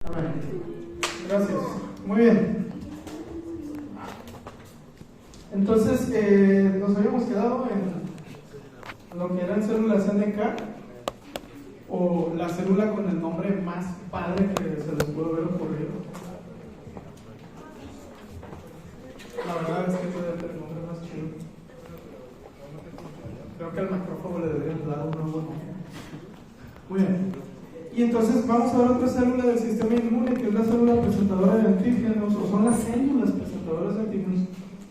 Amén. Gracias. Muy bien. Entonces, nos habíamos quedado en lo que eran células NK, o la célula con el nombre más padre que se les pudo haber ocurrido. La verdad es que puede ser el nombre más chido. Creo que al macrófago le deberían dar un nuevo nombre. Muy bien. Y entonces vamos a ver otra célula del sistema inmune, que es la célula presentadora de antígenos, o son las células presentadoras de antígenos.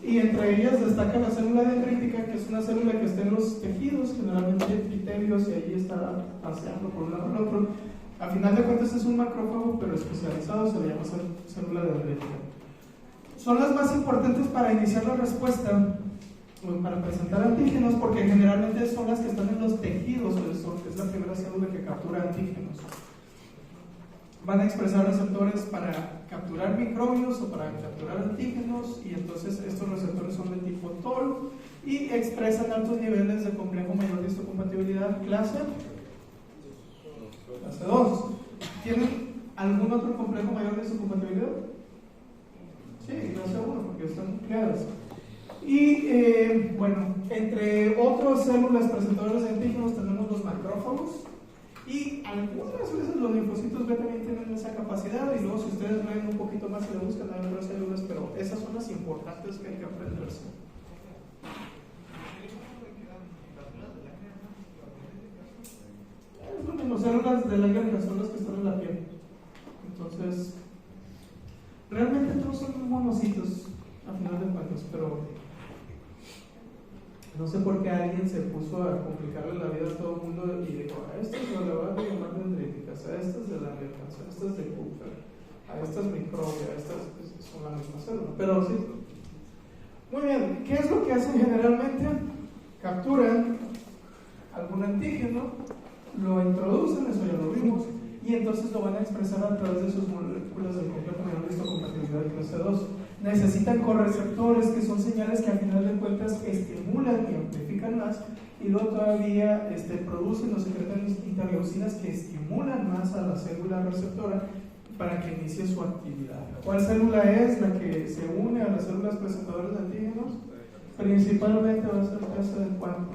Y entre ellas destaca la célula dendrítica, que es una célula que está en los tejidos, generalmente epitelios, y ahí está paseando por un lado al otro. A final de cuentas es un macrófago, pero especializado, se le llama célula dendrítica. Son las más importantes para iniciar la respuesta, para presentar antígenos, porque generalmente son las que están en los tejidos, es la primera célula que captura antígenos. Van a expresar receptores para capturar microbios o para capturar antígenos, y entonces estos receptores son de tipo TOL y expresan altos niveles de complejo mayor de histocompatibilidad clase 2. ¿Tienen algún otro complejo mayor de histocompatibilidad? Sí, clase 1, porque están nucleadas. Y bueno, entre otras células presentadoras de antígenos tenemos los macrófagos, y algunas veces los linfocitos B también tienen esa capacidad, y luego si ustedes leen un poquito más y le buscan hay otras células, pero esas son las importantes que hay que aprenderse. Es lo mismo, células de la glándula son las que están en la piel. Entonces, realmente todos son monocitos a final de cuentas, pero no sé por qué alguien se puso a complicarle la vida a todo el mundo y dijo: a estas no le van a llamar dendríticas, a estas de la a estas de Cooper, a estas microbias, a estas son la misma célula. Pero sí. Muy bien, ¿qué es lo que hacen generalmente? Capturan algún antígeno, lo introducen, eso ya lo vimos, y entonces lo van a expresar a través de sus moléculas del complejo mayor de histocompatibilidad clase 2. Necesitan correceptores, que son señales que al final de cuentas estimulan y amplifican más, y luego todavía producen o secretan interleucinas que estimulan más a la célula receptora para que inicie su actividad. ¿Cuál célula es la que se une a las células presentadoras de antígenos? Principalmente va a ser el caso del cuanto,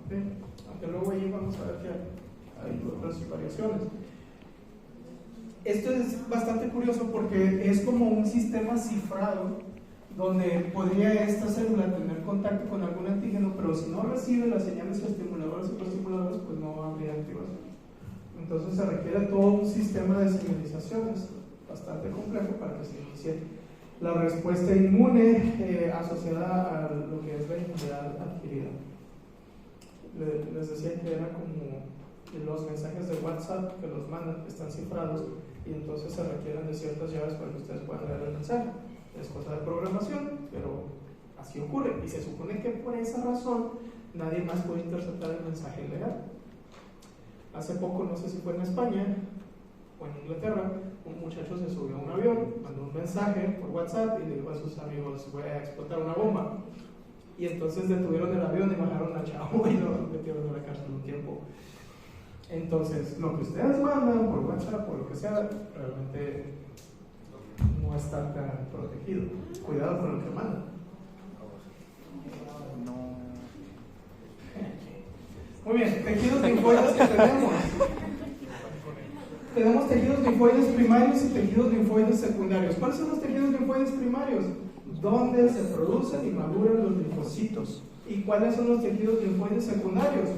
¿okay? Aunque luego ahí vamos a ver que hay otras variaciones. Esto es bastante curioso porque es como un sistema cifrado donde podría esta célula tener contacto con algún antígeno, pero si no recibe las señales estimuladores y coestimuladores, pues no habría activación. Entonces se requiere todo un sistema de señalizaciones bastante complejo para que se inicie la respuesta inmune asociada a lo que es la inmunidad adquirida. Les decía que era como los mensajes de WhatsApp que los mandan, que están cifrados, y entonces se requieren de ciertas llaves para que ustedes puedan leer el mensaje. Es cosa de programación, pero así ocurre, y se supone que por esa razón nadie más puede interceptar el mensaje legal. Hace poco, no sé si fue en España o en Inglaterra, un muchacho se subió a un avión, mandó un mensaje por WhatsApp y le dijo a sus amigos: voy a explotar una bomba. Y entonces detuvieron el avión y bajaron al chavo y lo metieron a la cárcel un tiempo. Entonces, lo que ustedes mandan por WhatsApp, por lo que sea, realmente no está tan protegido. Cuidado con lo que mandan. Muy bien, tejidos linfoides que tenemos. Tenemos tejidos linfoides primarios y tejidos linfoides secundarios. ¿Cuáles son los tejidos linfoides primarios? Donde se producen y maduran los linfocitos. ¿Y cuáles son los tejidos linfoides secundarios?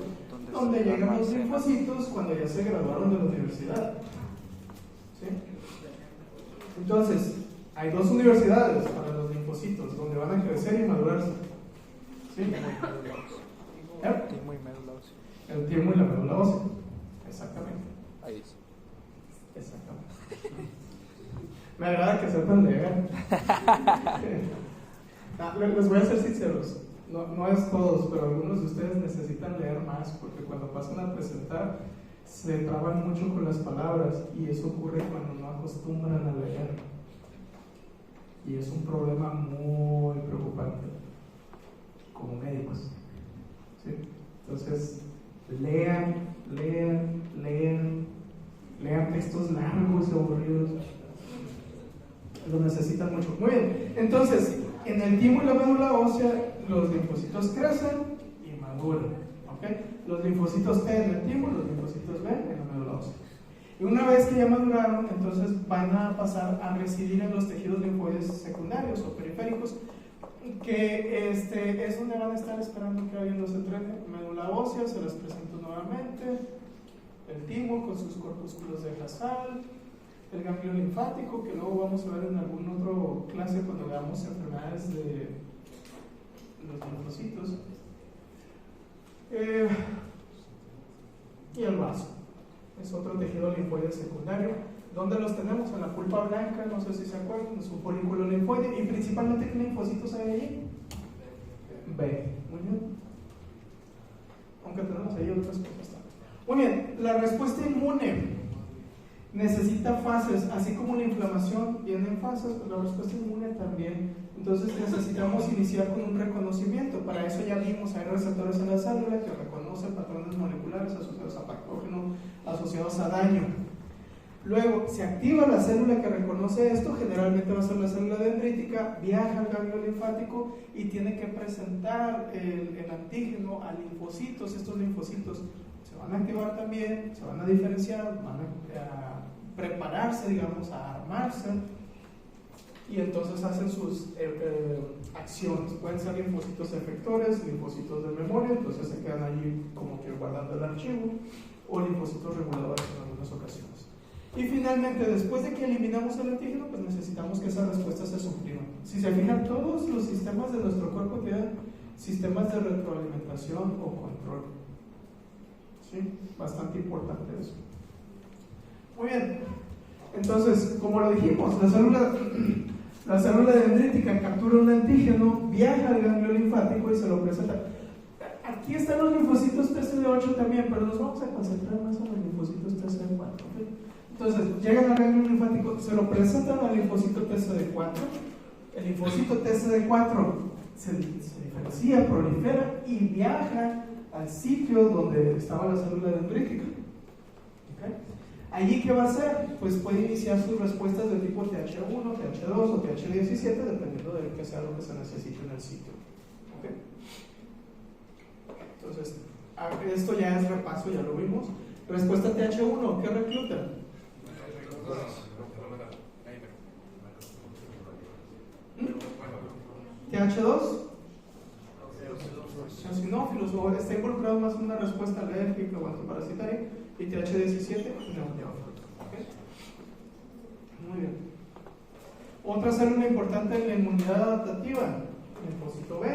Donde llegan los linfocitos cuando ya se graduaron de la universidad. ¿Sí? Entonces, hay dos universidades para los linfocitos, donde van a crecer y madurarse. ¿Sí? El timo y médula ósea. El timo y la médula ósea. Exactamente. Ahí es. Exactamente. Me agrada que sepan leer. Les voy a ser sinceros. No es todos, pero algunos de ustedes necesitan leer más, porque cuando pasan a presentar se traban mucho con las palabras, y eso ocurre cuando no acostumbran a leer, y es un problema muy preocupante como médicos. ¿Sí? Entonces lean textos largos y aburridos. Lo necesitan mucho. Muy bien, entonces, en el timo y la médula ósea, los linfocitos crecen y maduran. ¿Okay? Los linfocitos T en el timo, los linfocitos B en la médula ósea. Y una vez que ya maduraron, entonces van a pasar a residir en los tejidos linfoides secundarios o periféricos, que es donde van a estar esperando que alguien los entrene. Médula ósea, se las presento nuevamente. El timo con sus corpúsculos de Hasal, el ganglio linfático, que luego vamos a ver en algún otro clase cuando veamos enfermedades de los linfocitos, y el vaso es otro tejido linfoide secundario. ¿Dónde los tenemos? En la pulpa blanca, no sé si se acuerdan, es un folículo linfoide. Y principalmente, ¿qué linfocitos hay allí? B. Muy bien. Aunque tenemos ahí otras cosas también. Muy bien, la respuesta inmune necesita fases, así como la inflamación viene en fases, pues la respuesta inmune también. Entonces necesitamos iniciar con un reconocimiento. Para eso ya vimos, hay receptores en la célula que reconocen patrones moleculares asociados a patógeno, asociados a daño. Luego se activa la célula que reconoce esto, generalmente va a ser la célula dendrítica, viaja al ganglio linfático y tiene que presentar el antígeno a linfocitos. Estos linfocitos se van a activar también, se van a diferenciar, van a prepararse, digamos, a armarse, y entonces hacen sus acciones. Pueden ser linfocitos efectores, linfocitos de memoria, entonces se quedan allí como que guardando el archivo, o linfocitos reguladores en algunas ocasiones. Y finalmente, después de que eliminamos el antígeno, pues necesitamos que esa respuesta se suprima. Si se fijan, todos los sistemas de nuestro cuerpo tienen sistemas de retroalimentación o control. ¿Sí? Bastante importante eso. Muy bien. Entonces, como lo dijimos, la célula dendrítica captura un antígeno, viaja al ganglio linfático y se lo presenta. Aquí están los linfocitos TCD8 también, pero nos vamos a concentrar más en los linfocitos TCD4. ¿Okay? Entonces, llegan al ganglio linfático, se lo presentan al linfocito TCD4. El linfocito TCD4 se diferencia, prolifera y viaja al sitio donde estaba la célula dendrítica. ¿Okay? Allí, ¿qué va a hacer? Pues puede iniciar sus respuestas de tipo TH1, TH2 o TH17, dependiendo de qué sea lo que se necesite en el sitio. ¿Okay? Entonces, esto ya es repaso, ya lo vimos. Respuesta TH1, ¿qué recluta? TH2, eosinófilos, o está involucrado más en una respuesta alérgica o antiparasitaria, y TH17, neoteófilo. ¿Okay? Muy bien. Otra célula importante en la inmunidad adaptativa, el linfocito B.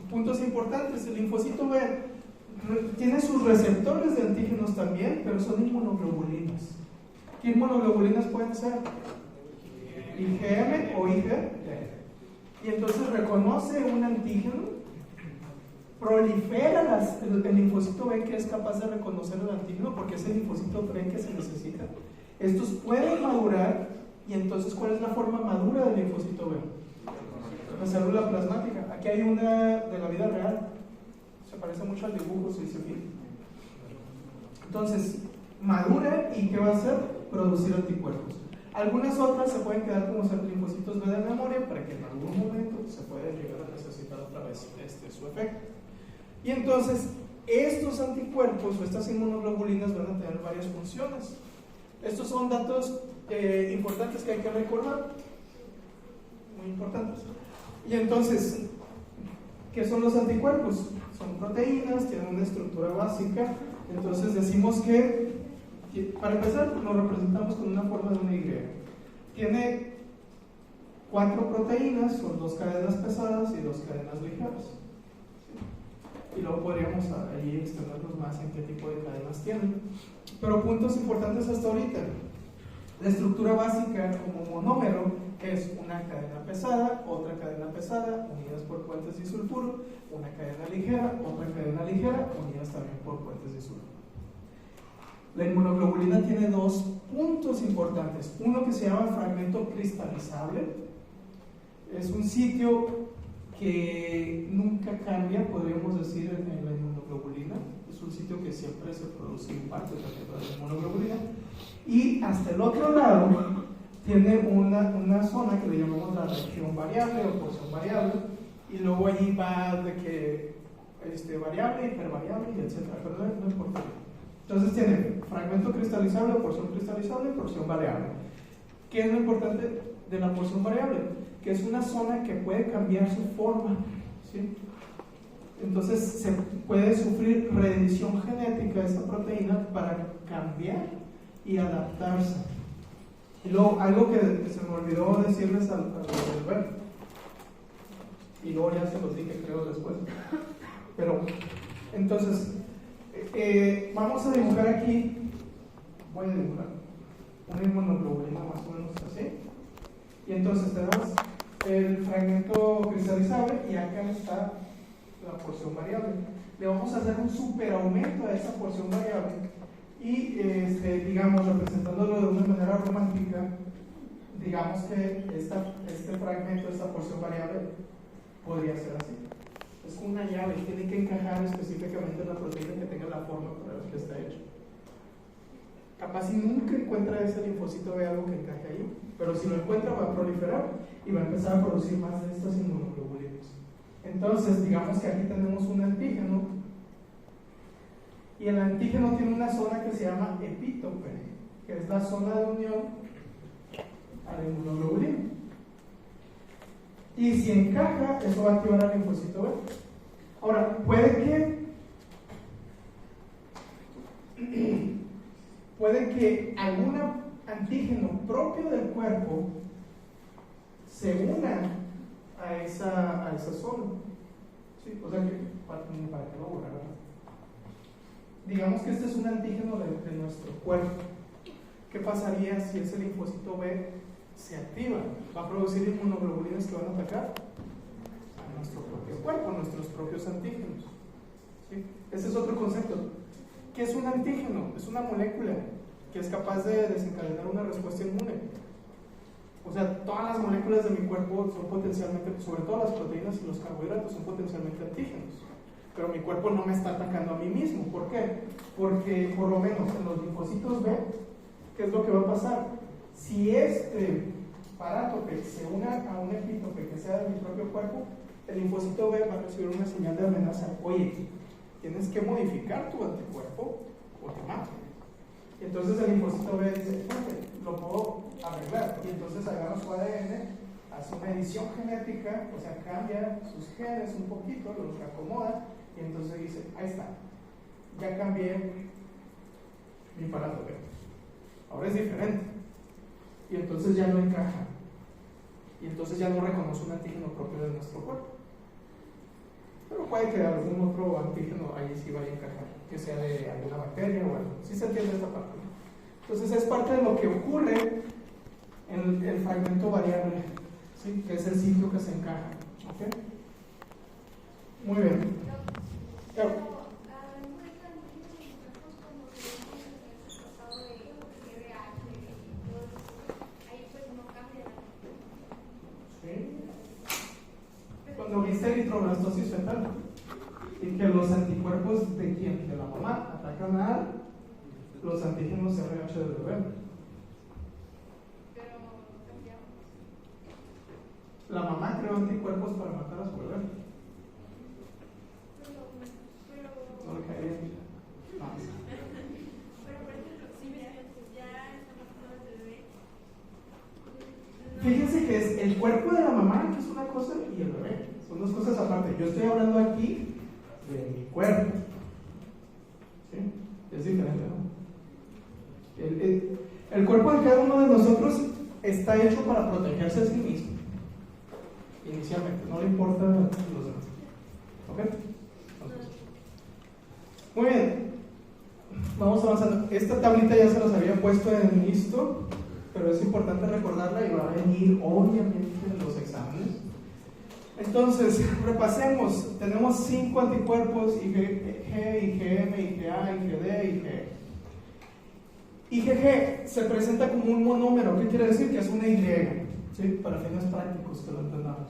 Puntos importantes: el linfocito B tiene sus receptores de antígenos también, pero son inmunoglobulinas. ¿Qué inmunoglobulinas pueden ser? IgM o IgG. Y entonces reconoce un antígeno, prolifera el linfocito B, que es capaz de reconocer el antígeno, porque es el linfocito B que se necesita. Estos pueden madurar, y entonces, ¿cuál es la forma madura del linfocito B? La célula plasmática. Aquí hay una de la vida real, se parece mucho al dibujo, si se fijan. Entonces, madura, y ¿qué va a hacer? Producir anticuerpos. Algunas otras se pueden quedar como linfocitos B de memoria, para que en algún momento se pueda llegar a necesitar otra vez su efecto. Y entonces, estos anticuerpos o estas inmunoglobulinas van a tener varias funciones. Estos son datos importantes que hay que recordar, muy importantes. Y entonces, ¿qué son los anticuerpos? Son proteínas, tienen una estructura básica. Entonces decimos que, para empezar, lo representamos con una forma de una Y. Tiene 4 proteínas, son 2 cadenas pesadas y 2 cadenas ligeras. Y luego podríamos ahí extendernos más en qué tipo de cadenas tienen. Pero puntos importantes hasta ahorita: la estructura básica como monómero es una cadena pesada, otra cadena pesada, unidas por puentes disulfuro, una cadena ligera, otra cadena ligera, unidas también por puentes disulfuro. La inmunoglobulina tiene 2 puntos importantes. Uno que se llama fragmento cristalizable. Es un sitio que nunca cambia, podríamos decir, en la inmunoglobulina. Es un sitio que siempre se produce impacto también de la inmunoglobulina. Y hasta el otro lado tiene una zona que le llamamos la región variable o porción variable, y luego allí va de que variable, hipervariable, y etcétera, pero no importa. Entonces tiene fragmento cristalizable, porción cristalizable y porción variable. ¿Qué es lo importante de la porción variable? Que es una zona que puede cambiar su forma, ¿sí? Entonces se puede sufrir reedición genética de esta proteína para cambiar y adaptarse. Y luego, algo que se me olvidó decirles al ver, y luego ya se los dije creo después, pero entonces vamos a dibujar aquí, voy a dibujar una inmunoglobulina más o menos así, y entonces tenemos el fragmento cristalizable y acá está la porción variable. Le vamos a hacer un superaumento a esa porción variable y digamos, representándolo de una manera romántica, digamos que este fragmento, esta porción variable podría ser así. Es una llave, tiene que encajar específicamente en la proteína que tenga la forma para la que está hecho. Capaz si nunca encuentra ese linfocito B algo que encaje ahí, pero si lo encuentra va a proliferar y va a empezar a producir más de estas inmunoglobulinas. Entonces, digamos que aquí tenemos un antígeno, y el antígeno tiene una zona que se llama epítope, que es la zona de unión a la inmunoglobulina. Y si encaja, eso va a activar al linfocito B. Ahora, puede que algún antígeno propio del cuerpo se una a esa zona. ¿Sí? O sea que, para que no borrar, ¿verdad? Digamos que este es un antígeno de nuestro cuerpo. ¿Qué pasaría si ese linfocito B se activa? Va a producir inmunoglobulinas que van a atacar a nuestro propio cuerpo, a nuestros propios antígenos. ¿Sí? Ese es otro concepto. ¿Qué es un antígeno? Es una molécula que es capaz de desencadenar una respuesta inmune. O sea, todas las moléculas de mi cuerpo son potencialmente, sobre todo las proteínas y los carbohidratos, son potencialmente antígenos. Pero mi cuerpo no me está atacando a mí mismo. ¿Por qué? Porque por lo menos en los linfocitos B, ¿qué es lo que va a pasar? Si este parátope se una a un epítope que sea de mi propio cuerpo, el linfocito B va a recibir una señal de amenaza. Oye, tienes que modificar tu anticuerpo o te mato. Y entonces el linfocito B dice, lo puedo arreglar. Y entonces agarra su ADN, hace una edición genética, o sea, cambia sus genes un poquito, los acomoda, y entonces dice, ahí está, ya cambié mi parátope. Ahora es diferente. Y entonces ya no encaja. Y entonces ya no reconoce un antígeno propio de nuestro cuerpo. Pero puede que algún otro antígeno ahí sí vaya a encajar, que sea de alguna bacteria o algo. ¿Sí se entiende esta parte? Entonces es parte de lo que ocurre en el fragmento variable, ¿sí? Que es el sitio que se encaja. ¿Okay? Muy bien. Cuando viste eritroblastosis fetal y que los anticuerpos de quién, de la mamá, atacan a los antígenos RH del bebé. La mamá creó anticuerpos para matar a su bebé. No le caería bien. No. Fíjense que es el cuerpo de la mamá, que es una cosa, y el bebé. Son dos cosas aparte. Yo estoy hablando aquí de mi cuerpo. ¿Sí? Es diferente, ¿no? El cuerpo de cada uno de nosotros está hecho para protegerse a sí mismo. Inicialmente, no le importa a los demás. ¿Ok? Entonces, muy bien. Vamos avanzando. Esta tablita ya se las había puesto en listo, pero es importante recordarla y va a venir obviamente en los exámenes. Entonces, repasemos. Tenemos 5 anticuerpos: IgG, IgM, IgA, IgD, IgE. IgG se presenta como un monómero. ¿Qué quiere decir? Que es una Y, ¿sí? Para fines prácticos, que lo entendamos.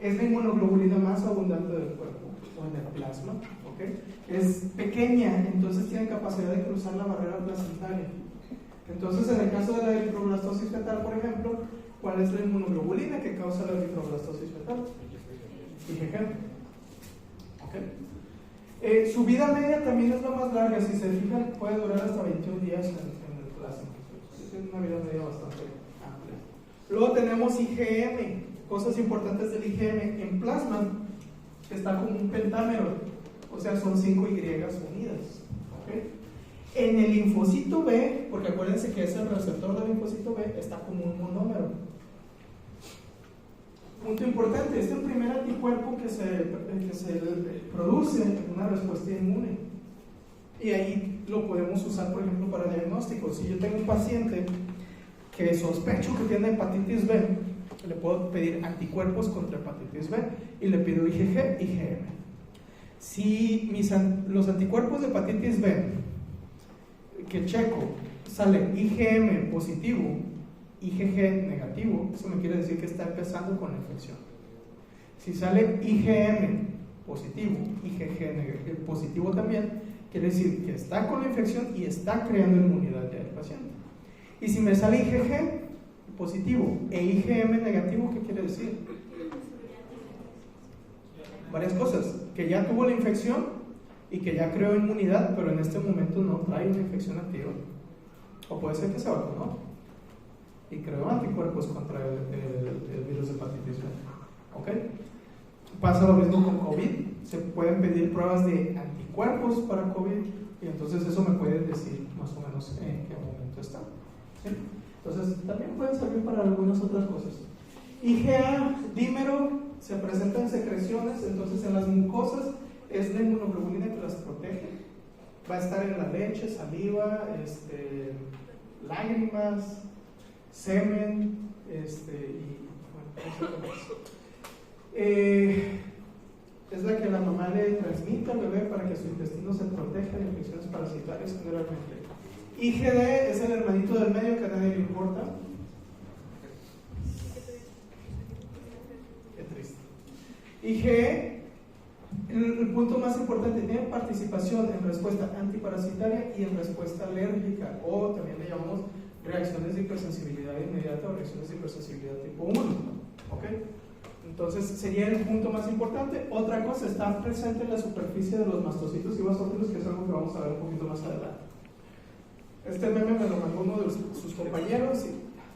Es la inmunoglobulina más abundante del cuerpo o en el plasma, ¿okay? Es pequeña, entonces tiene capacidad de cruzar la barrera placentaria. Entonces, en el caso de la eritroblastosis fetal, por ejemplo, ¿cuál es la inmunoglobulina que causa la eritroblastosis fetal? IgG. ¿Okay? Su vida media también es la más larga, si se fijan, puede durar hasta 21 días en el plasma. Es una vida media bastante amplia. Luego tenemos IgM, cosas importantes del IgM. En plasma está como un pentámero, o sea, son 5 Y unidas. ¿Okay? En el linfocito B, porque acuérdense que es el receptor del linfocito B, está como un monómero. Punto importante, este es el primer anticuerpo que se produce en una respuesta inmune. Y ahí lo podemos usar, por ejemplo, para diagnósticos. Si yo tengo un paciente que sospecho que tiene hepatitis B, le puedo pedir anticuerpos contra hepatitis B y le pido IgG, IgM. Si los anticuerpos de hepatitis B que checo sale IgM positivo, IgG negativo, eso me quiere decir que está empezando con la infección. Si sale IgM positivo, IgG positivo también, quiere decir que está con la infección y está creando inmunidad ya del paciente. Y si me sale IgG positivo e IgM negativo, ¿qué quiere decir? Varias cosas, que ya tuvo la infección y que ya creó inmunidad, pero en este momento no trae una infección activa. O puede ser que se vacunó y creó anticuerpos contra el virus de hepatitis B. ¿Ok? Pasa lo mismo con COVID. Se pueden pedir pruebas de anticuerpos para COVID y entonces eso me puede decir más o menos en qué momento está. ¿Sí? Entonces también pueden servir para algunas otras cosas. IgA, dímero, se presenta en secreciones, entonces en las mucosas es la inmunoglobulina que las protege. Va a estar en la leche, saliva, lágrimas, semen, y bueno, es la que la mamá le transmite al bebé para que su intestino se proteja de infecciones parasitarias generalmente. IgD es el hermanito del medio que a nadie le importa. Qué triste. IgE, el punto más importante, tiene participación en respuesta antiparasitaria y en respuesta alérgica, o también le llamamos reacciones de hipersensibilidad inmediata o reacciones de hipersensibilidad tipo 1. ¿Ok? Entonces sería el punto más importante. Otra cosa, está presente en la superficie de los mastocitos y basófilos, que es algo que vamos a ver un poquito más adelante. Este meme me lo mandó uno de sus compañeros,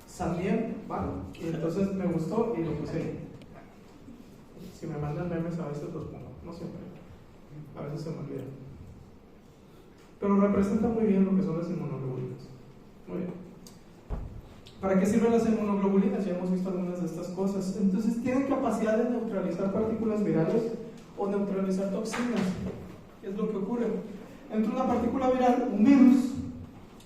Samien, ¿vale? Y entonces me gustó y lo puse ahí. Si me mandan memes a veces los pongo, no siempre, a veces se me olvida. Pero representa muy bien lo que son las inmunoglobulinas. Muy bien. ¿Para qué sirven las inmunoglobulinas? Ya hemos visto algunas de estas cosas. Entonces tienen capacidad de neutralizar partículas virales o neutralizar toxinas. ¿Qué es lo que ocurre? Entra una partícula viral, un virus,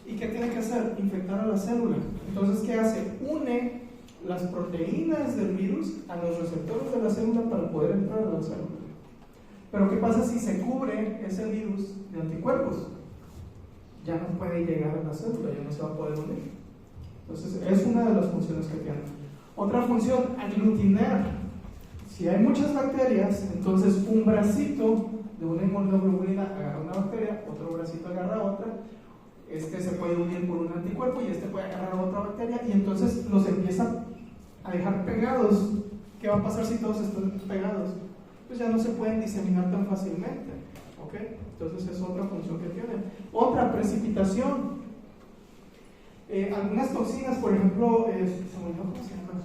¿y qué tiene que hacer? Infectar a la célula. Entonces, ¿qué hace? Une las proteínas del virus a los receptores de la célula para poder entrar a la célula. Pero ¿qué pasa si se cubre ese virus de anticuerpos? Ya no puede llegar a la célula, ya no se va a poder unir. Entonces, es una de las funciones que tiene. Otra función, aglutinar. Si hay muchas bacterias, entonces un bracito de una inmunoglobulina agarra una bacteria, otro bracito agarra otra, se puede unir por un anticuerpo y puede agarrar otra bacteria y entonces los empieza a dejar pegados. ¿Qué va a pasar si todos están pegados? Pues ya no se pueden diseminar tan fácilmente. ¿Ok? Entonces es otra función que tiene. Otra, precipitación. Algunas toxinas, por ejemplo, ¿cómo se llama?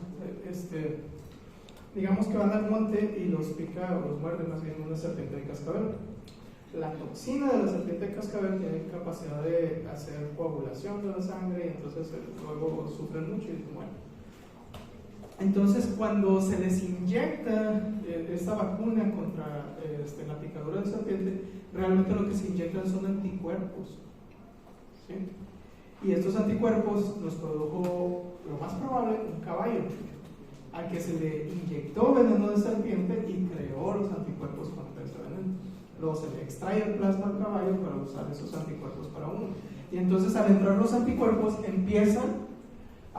Digamos que van al monte y los pica o los muerde más bien una serpiente de cascabel. La toxina de la serpiente de cascabel tiene capacidad de hacer coagulación de la sangre y entonces luego sufren mucho y mueren. Entonces, cuando se les inyecta esta vacuna contra la picadura de serpiente, realmente lo que se inyectan son anticuerpos. ¿Sí? Y estos anticuerpos los produjo, lo más probable, un caballo, al que se le inyectó veneno de serpiente y creó los anticuerpos contra ese veneno. Luego se le extrae el plasma al caballo para usar esos anticuerpos para uno. Y entonces, al entrar los anticuerpos, empiezan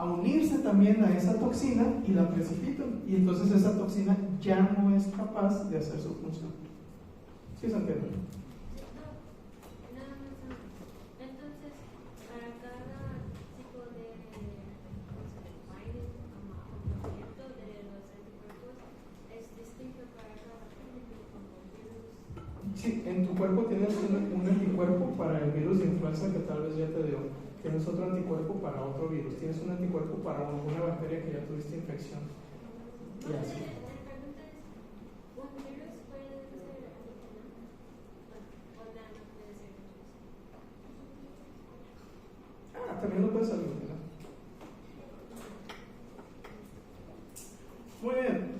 a unirse también a esa toxina y la precipitan. Y entonces esa toxina ya no es capaz de hacer su función. ¿Sí se entiende? Sí, en tu cuerpo tienes un anticuerpo para el virus de influenza que tal vez ya te dio. Tienes otro anticuerpo para otro virus. Tienes un anticuerpo para alguna bacteria que ya tuviste infección. Y así. También lo puedes aglutinar. Muy bien.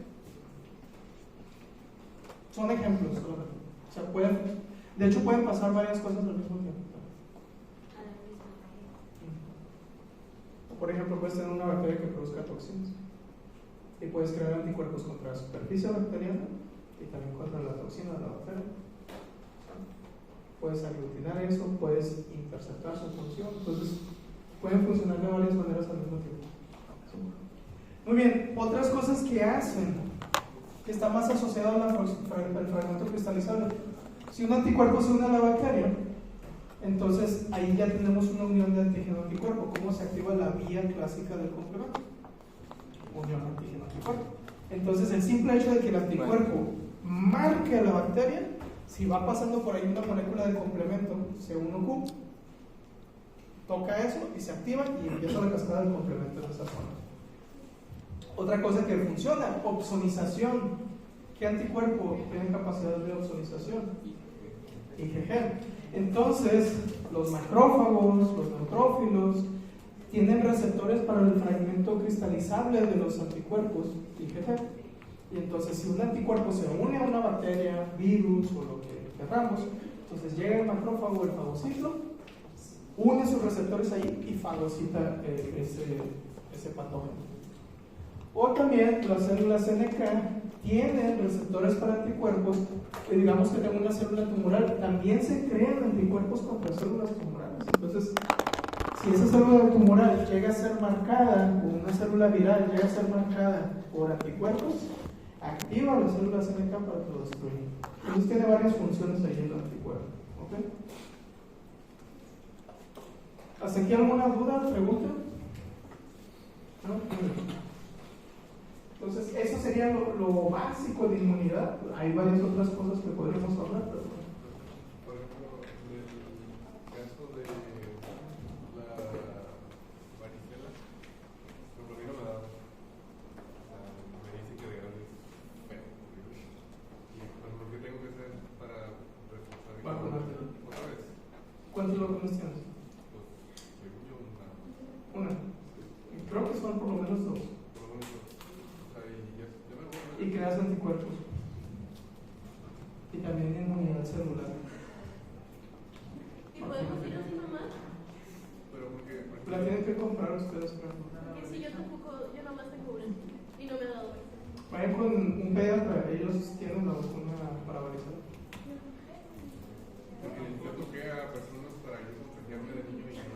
Son ejemplos. O sea, de hecho pueden pasar varias cosas al mismo tiempo. Por ejemplo, puedes tener una bacteria que produzca toxinas y puedes crear anticuerpos contra la superficie bacteriana y también contra la toxina de la bacteria. Puedes aglutinar eso, puedes interceptar su función. Entonces pueden funcionar de varias maneras al mismo tiempo. Muy bien, otras cosas que hacen, que está más asociado al fragmento cristalizable. Si un anticuerpo se une a la bacteria, entonces ahí ya tenemos una unión de antígeno-anticuerpo. ¿Cómo se activa la vía clásica del complemento? Unión antígeno-anticuerpo. Entonces el simple hecho de que el anticuerpo marque a la bacteria, si va pasando por ahí una molécula de complemento, C1Q, toca eso y se activa y empieza la cascada del complemento en esa zona. Otra cosa que funciona, opsonización. ¿Qué anticuerpo tiene capacidad de opsonización? IgG. Entonces, los macrófagos, los neutrófilos, tienen receptores para el fragmento cristalizable de los anticuerpos IgG. Y entonces, si un anticuerpo se une a una bacteria, virus o lo que queramos, entonces llega el macrófago, el fagocito, une sus receptores ahí y fagocita ese patógeno. O también las células NK tienen receptores para anticuerpos. Digamos que tengo una célula tumoral, también se crean anticuerpos contra células tumorales. Entonces, si esa célula tumoral llega a ser marcada, o una célula viral llega a ser marcada por anticuerpos, activa las células NK para que lo destruyan. Entonces tiene varias funciones ahí el anticuerpo. ¿Okay? ¿Hasta aquí alguna duda, pregunta? ¿No? Entonces, eso sería lo básico de inmunidad. Hay varias otras cosas que podríamos hablar, pero bueno. Por ejemplo, en el caso de la varicela, por lo menos me da, me dice que de grande es feo. Y por lo que tengo que hacer para reforzar Vacunarte. otra vez. ¿Cuántos vacunas tienes? Pues, según yo, Una. Creo que son por lo menos dos. Y creas anticuerpos. Y también inmunidad celular. ¿Y podemos ir a su mamá? Pero porque La tienen que comprar ustedes, creo. Porque si yo tampoco, yo nomás tengo una y no me ha dado esta. Vayan con un pediatra, ellos tienen la vacuna para varicela. porque yo toqué a personas para yo contagiarme de niño y no.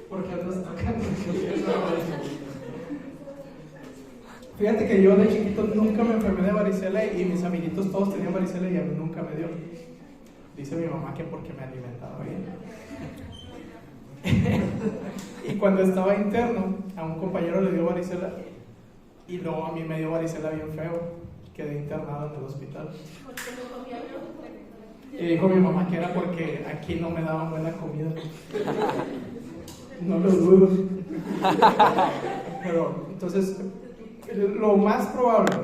Porque andas tocando. Fíjate que yo de chiquito nunca me enfermé de varicela y mis amiguitos todos tenían varicela y a mí nunca me dio. Dice mi mamá que porque me alimentaba bien. Y cuando estaba interno, a un compañero le dio varicela y luego a mí me dio varicela bien feo. Quedé internado en el hospital. Y dijo mi mamá que era porque aquí no me daban buena comida. No lo dudo. Pero entonces, lo más probable,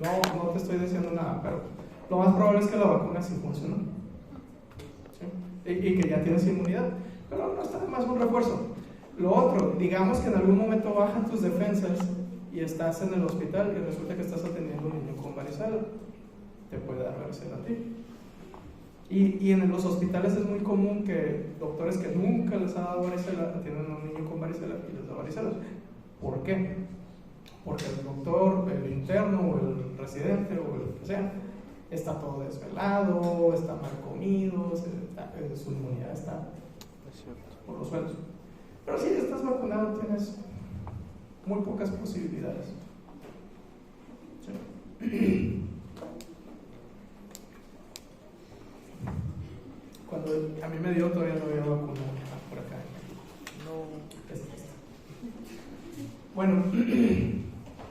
no te estoy diciendo nada, pero lo más probable es que la vacuna sí funcione, ¿sí? Y que ya tienes inmunidad, pero no está de más un refuerzo. Lo otro, digamos que en algún momento bajan tus defensas y estás en el hospital y resulta que estás atendiendo a un niño con varicela, te puede dar varicela a ti. Y en los hospitales es muy común que doctores que nunca les ha dado varicela atienden a un niño con varicela y les da varicela. ¿Por qué? Porque el doctor, el interno o el residente o el que sea, está todo desvelado, está mal comido, su inmunidad está por los suelos. Pero si estás vacunado tienes muy pocas posibilidades. Sí. Cuando a mí me dio todavía no había vacuna por acá. Bueno,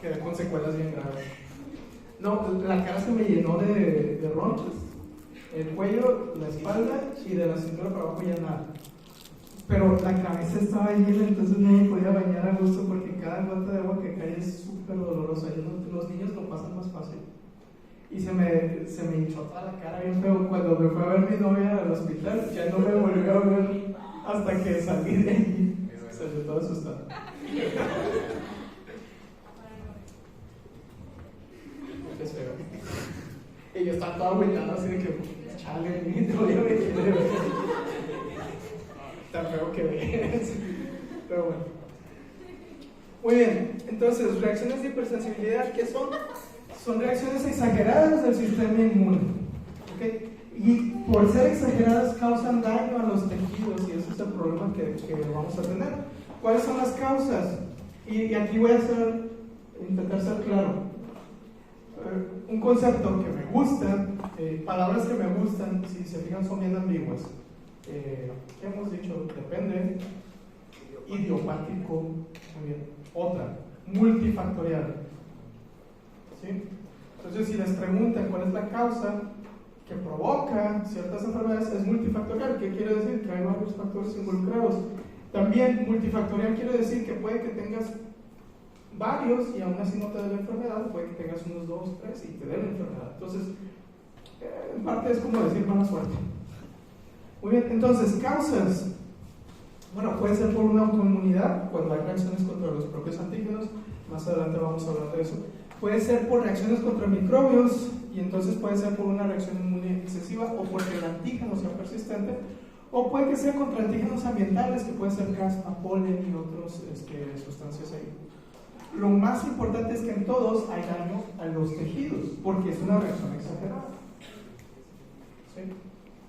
quedé con secuelas bien graves. No, la cara se me llenó de ronchas, el cuello, la espalda y de la cintura para abajo ya nada. Pero la cabeza estaba llena, entonces no me podía bañar a gusto porque cada gota de agua que cae es súper dolorosa. Los niños lo pasan más fácil. Y se me hinchó toda la cara bien feo. Cuando me fue a ver mi novia al hospital, ya no me volvió a ver hasta que salí de allí. Salió todo asustado. Es feo. Y yo estaba todo agüitado así de que, chale, mi novia me quiere ver. Tan feo que ves. Pero bueno. Muy bien, entonces, reacciones de hipersensibilidad, ¿qué son? Son reacciones exageradas del sistema inmune. ¿Okay? Y por ser exageradas causan daño a los tejidos y ese es el problema que vamos a tener. ¿Cuáles son las causas? Y aquí voy a intentar ser claro. Un concepto que me gusta, palabras que me gustan, si se fijan son bien ambiguas. ¿Qué hemos dicho? Depende. Idiopático. Muy bien. Otra. Multifactorial. ¿Sí? Entonces, si les preguntan cuál es la causa que provoca ciertas enfermedades, es multifactorial. ¿Qué quiere decir? Que hay varios factores involucrados. También, multifactorial quiere decir que puede que tengas varios y aún así no te dé la enfermedad, puede que tengas unos 2, 3 y te dé la enfermedad. Entonces, en parte es como decir mala suerte. Muy bien, entonces, causas. Bueno, puede ser por una autoinmunidad, cuando hay reacciones contra los propios antígenos. Más adelante vamos a hablar de eso. Puede ser por reacciones contra microbios, y entonces puede ser por una reacción inmune excesiva o porque el antígeno sea persistente, o puede que sea contra antígenos ambientales, que puede ser caspa, polen y otras sustancias ahí. Lo más importante es que en todos hay daño a los tejidos, porque es una reacción exagerada. ¿Sí?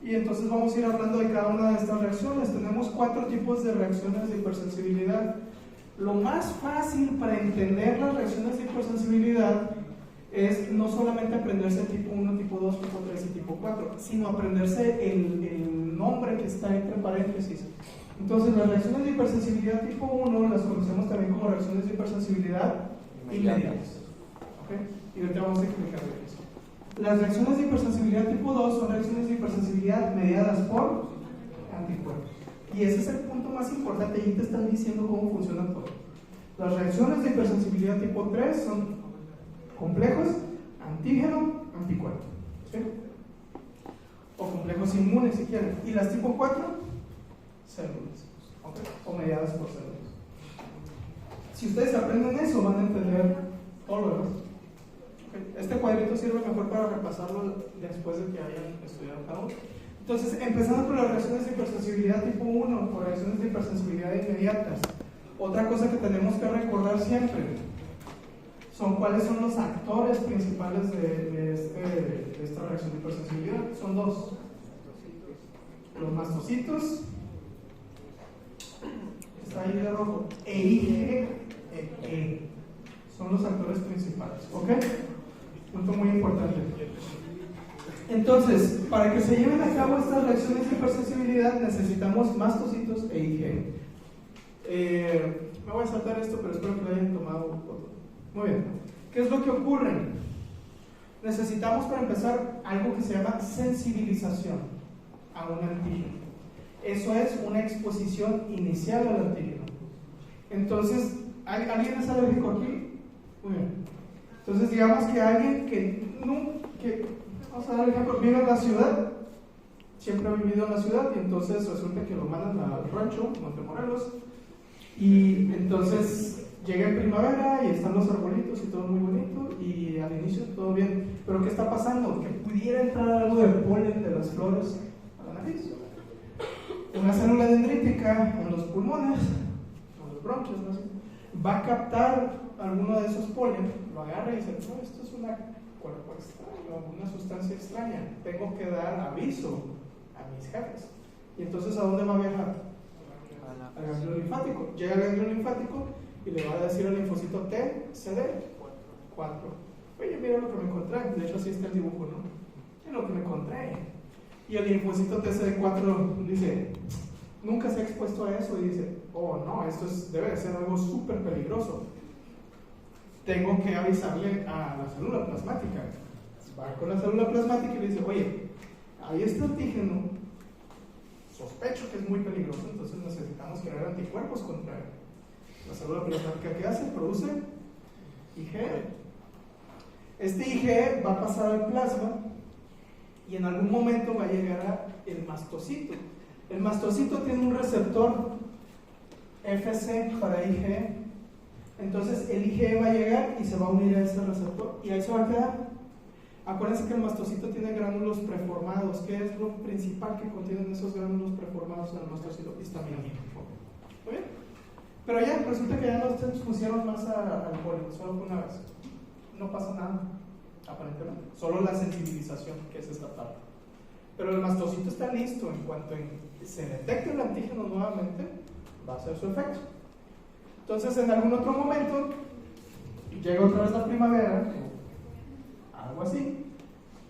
Y entonces vamos a ir hablando de cada una de estas reacciones. Tenemos 4 tipos de reacciones de hipersensibilidad. Lo más fácil para entender las reacciones de hipersensibilidad es no solamente aprenderse tipo 1, tipo 2, tipo 3 y tipo 4, sino aprenderse el nombre que está entre paréntesis. Entonces, las reacciones de hipersensibilidad tipo 1 las conocemos también como reacciones de hipersensibilidad inmediatas. ¿Okay? Y ahorita vamos a explicar eso. Las reacciones de hipersensibilidad tipo 2 son reacciones de hipersensibilidad mediadas por anticuerpos. Y ese es el punto más importante, y te están diciendo cómo funciona todo. Las reacciones de hipersensibilidad tipo 3 son complejos, antígeno, anticuerpo. ¿Sí? O complejos inmunes si quieren. Y las tipo 4, células. ¿Okay? O mediadas por células. Si ustedes aprenden eso, van a entender todo lo demás. ¿Okay? Este cuadrito sirve mejor para repasarlo después de que hayan estudiado cada uno. Entonces, empezando por las reacciones de hipersensibilidad tipo 1, por reacciones de hipersensibilidad inmediatas. Otra cosa que tenemos que recordar siempre son cuáles son los actores principales de esta reacción de hipersensibilidad. Son 2. Los mastocitos, está ahí de rojo, e IgE, son los actores principales. ¿Ok? Punto muy importante. Entonces, para que se lleven a cabo estas reacciones de hipersensibilidad necesitamos mastocitos e IgE. Me voy a saltar esto, pero espero que lo hayan tomado foto. Muy bien. ¿Qué es lo que ocurre? Necesitamos, para empezar, algo que se llama sensibilización a un antígeno. Eso es una exposición inicial al antígeno. Entonces, ¿alguien es alérgico aquí? Muy bien. Entonces, digamos que alguien vamos a dar el ejemplo, vive en la ciudad, siempre ha vivido en la ciudad, y entonces resulta que lo mandan al rancho, Montemorelos, y entonces llega en primavera y están los arbolitos y todo muy bonito, y al inicio todo bien, pero ¿qué está pasando? Que pudiera entrar algo de polen de las flores a la nariz. Una célula dendrítica en los pulmones, en los bronquios, ¿no? Va a captar alguno de esos polen, lo agarra y dice, no, esto es una cuerpo extraño, una sustancia extraña, tengo que dar aviso a mis jefes. Y entonces, ¿a dónde va a viajar? al ganglio linfático. Llega al ganglio linfático y le va a decir al linfocito T, CD, 4. Oye, mira lo que me encontré. De hecho, así está el dibujo, ¿no? Mira lo que me encontré. Y el linfocito TCD4 dice, nunca se ha expuesto a eso. Y dice, oh no, esto debe de ser algo súper peligroso. Tengo que avisarle a la célula plasmática. Va con la célula plasmática y le dice, oye, hay este antígeno, sospecho que es muy peligroso, entonces necesitamos crear anticuerpos contra él. La célula plasmática, ¿qué hace? Produce IgE. Este IgE va a pasar al plasma y en algún momento va a llegar al mastocito. El mastocito tiene un receptor Fc para IgE. Entonces el IgE va a llegar y se va a unir a ese receptor y ahí se va a quedar. Acuérdense que el mastocito tiene gránulos preformados. ¿Qué es lo principal que contienen esos gránulos preformados en el mastocito? Histamina. ¿Muy bien? Pero ya, resulta que ya no se pusieron más al polen, solo fue una vez. No pasa nada, aparentemente. Solo la sensibilización, que es esta parte. Pero el mastocito está listo. En cuanto se detecte el antígeno nuevamente, va a hacer su efecto. Entonces, en algún otro momento, llega otra vez la primavera, algo así,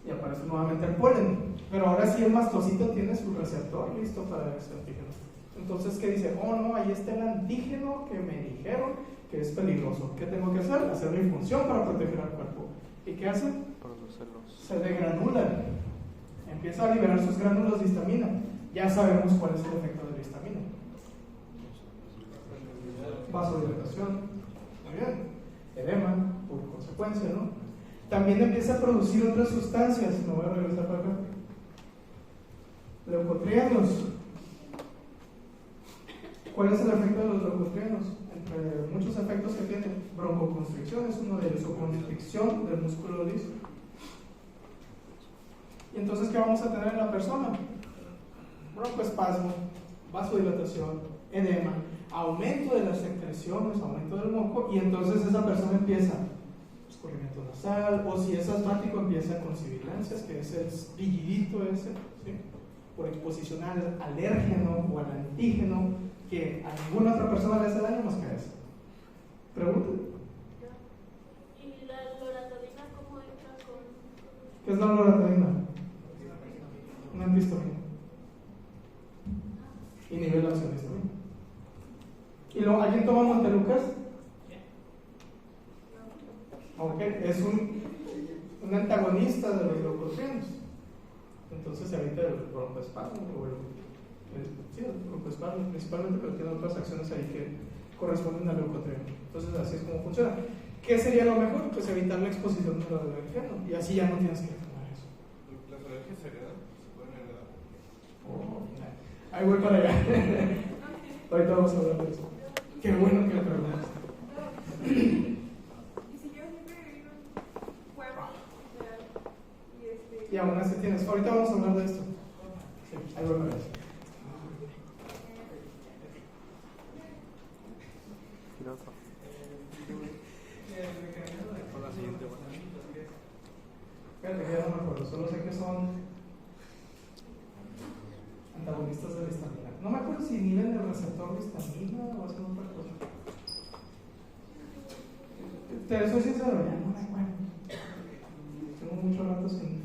y aparece nuevamente el polen. Pero ahora sí el mastocito tiene su receptor listo para ese antígeno. Entonces, ¿qué dice? Oh no, ahí está el antígeno que me dijeron que es peligroso. ¿Qué tengo que hacer? Hacer mi función para proteger al cuerpo. ¿Y qué hace? Se degranulan. Empieza a liberar sus gránulos de histamina. Ya sabemos cuál es el efecto de la histamina. Vasodilatación, muy bien, edema, por consecuencia, ¿no? También empieza a producir otras sustancias. Me voy a regresar para acá. Leucotrienos. ¿Cuál es el efecto de los leucotrienos? Entre muchos efectos que tienen, broncoconstricción es uno de ellos, o constricción del músculo liso. Y entonces, ¿qué vamos a tener en la persona? Broncoespasmo, vasodilatación, edema, aumento de las secreciones, aumento del moco, y entonces esa persona empieza escurrimiento nasal, o si es asmático empieza con sibilancias, que es el pillidito ese, ¿sí? Por exposición al alérgeno o al antígeno que a ninguna otra persona le hace daño más que a esa. Pregunta. ¿Y la loratadina cómo entra con...? ¿Qué es la loratadina? Una antihistamina. Inhibe la acción de histamina. ¿Y luego alguien toma Montelukast? Ok, es un antagonista de los leucotrienos. Entonces se evita el broncoespasmo o el broncoespasmo principalmente, pero tiene otras acciones ahí que corresponden al leucotrieno. Entonces así es como funciona. ¿Qué sería lo mejor? Pues evitar la exposición del alergeno y así ya no tienes que tomar eso. ¿Las alergias se heredan? ¿Se pueden heredar? Ahí voy para allá. Ahorita vamos a hablar de eso. Qué bueno que lo preguntas. Y si yo siempre he vivido en un pueblo, Y aún así tienes. Ahorita vamos a hablar de esto. Sí, ahí voy para eso. Con la siguiente, Fíjate que ya no me acuerdo, solo sé que son antagonistas de la histamina. No me acuerdo si inhiben el receptor de histamina o hacen otra cosa. Te soy sincero, ya no me acuerdo. Tengo mucho rato sin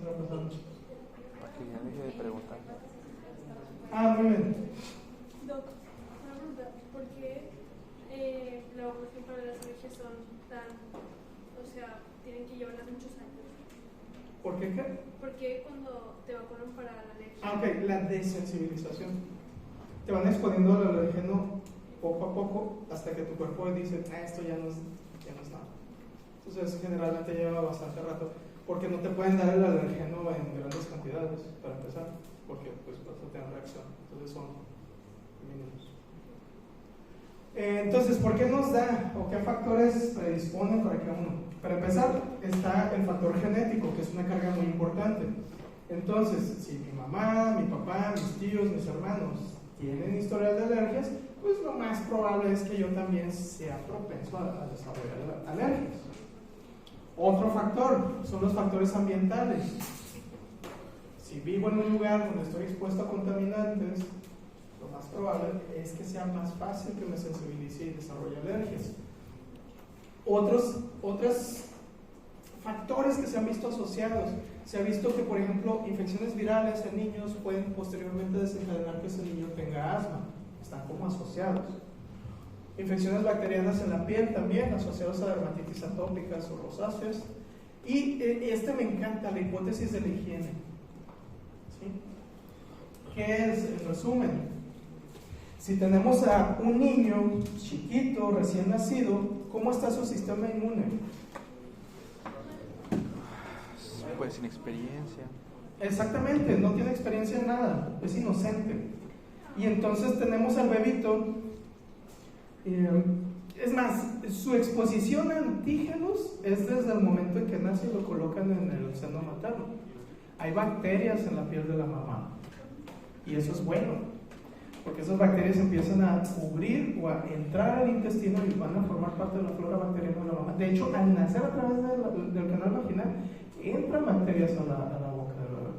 repasar. Para que ya deje de preguntar. Muy bien. Doc, una pregunta. ¿Por qué luego, por ejemplo, las alergias son tan... O sea, tienen que llevarlas muchos años? ¿Por qué qué? ¿Por qué cuando te vacunan para la alergia? Ok, la desensibilización. Te van exponiendo al alergeno poco a poco hasta que tu cuerpo dice, esto ya no es nada. Entonces generalmente lleva bastante rato porque no te pueden dar el alergeno en grandes cantidades para empezar, porque pues vas a tener reacción. Entonces son mínimos. Entonces, ¿por qué nos da o qué factores predisponen para que uno? Para empezar, está el factor genético, que es una carga muy importante. Entonces, si mi mamá, mi papá, mis tíos, mis hermanos tienen historial de alergias, pues lo más probable es que yo también sea propenso a desarrollar alergias. Otro factor son los factores ambientales. Si vivo en un lugar donde estoy expuesto a contaminantes, lo más probable es que sea más fácil que me sensibilice y desarrolle alergias. Otros factores que se han visto asociados. Se ha visto que, por ejemplo, infecciones virales en niños pueden posteriormente desencadenar que ese niño tenga asma. Están como asociados. Infecciones bacterianas en la piel también, asociadas a dermatitis atópicas o rosáceas. Y me encanta, la hipótesis de la higiene. ¿Sí? ¿Qué es? En resumen, si tenemos a un niño chiquito, recién nacido, ¿cómo está su sistema inmune? Pues sin experiencia. Exactamente, no tiene experiencia en nada, es inocente. Y entonces tenemos al bebito, es más, su exposición a antígenos es desde el momento en que nace y lo colocan en el seno materno. Hay bacterias en la piel de la mamá, y eso es bueno, porque esas bacterias empiezan a cubrir o a entrar al intestino y van a formar parte de la flora bacteriana de la mamá. De hecho, al nacer a través del canal vaginal, entran bacterias a la boca del bebé,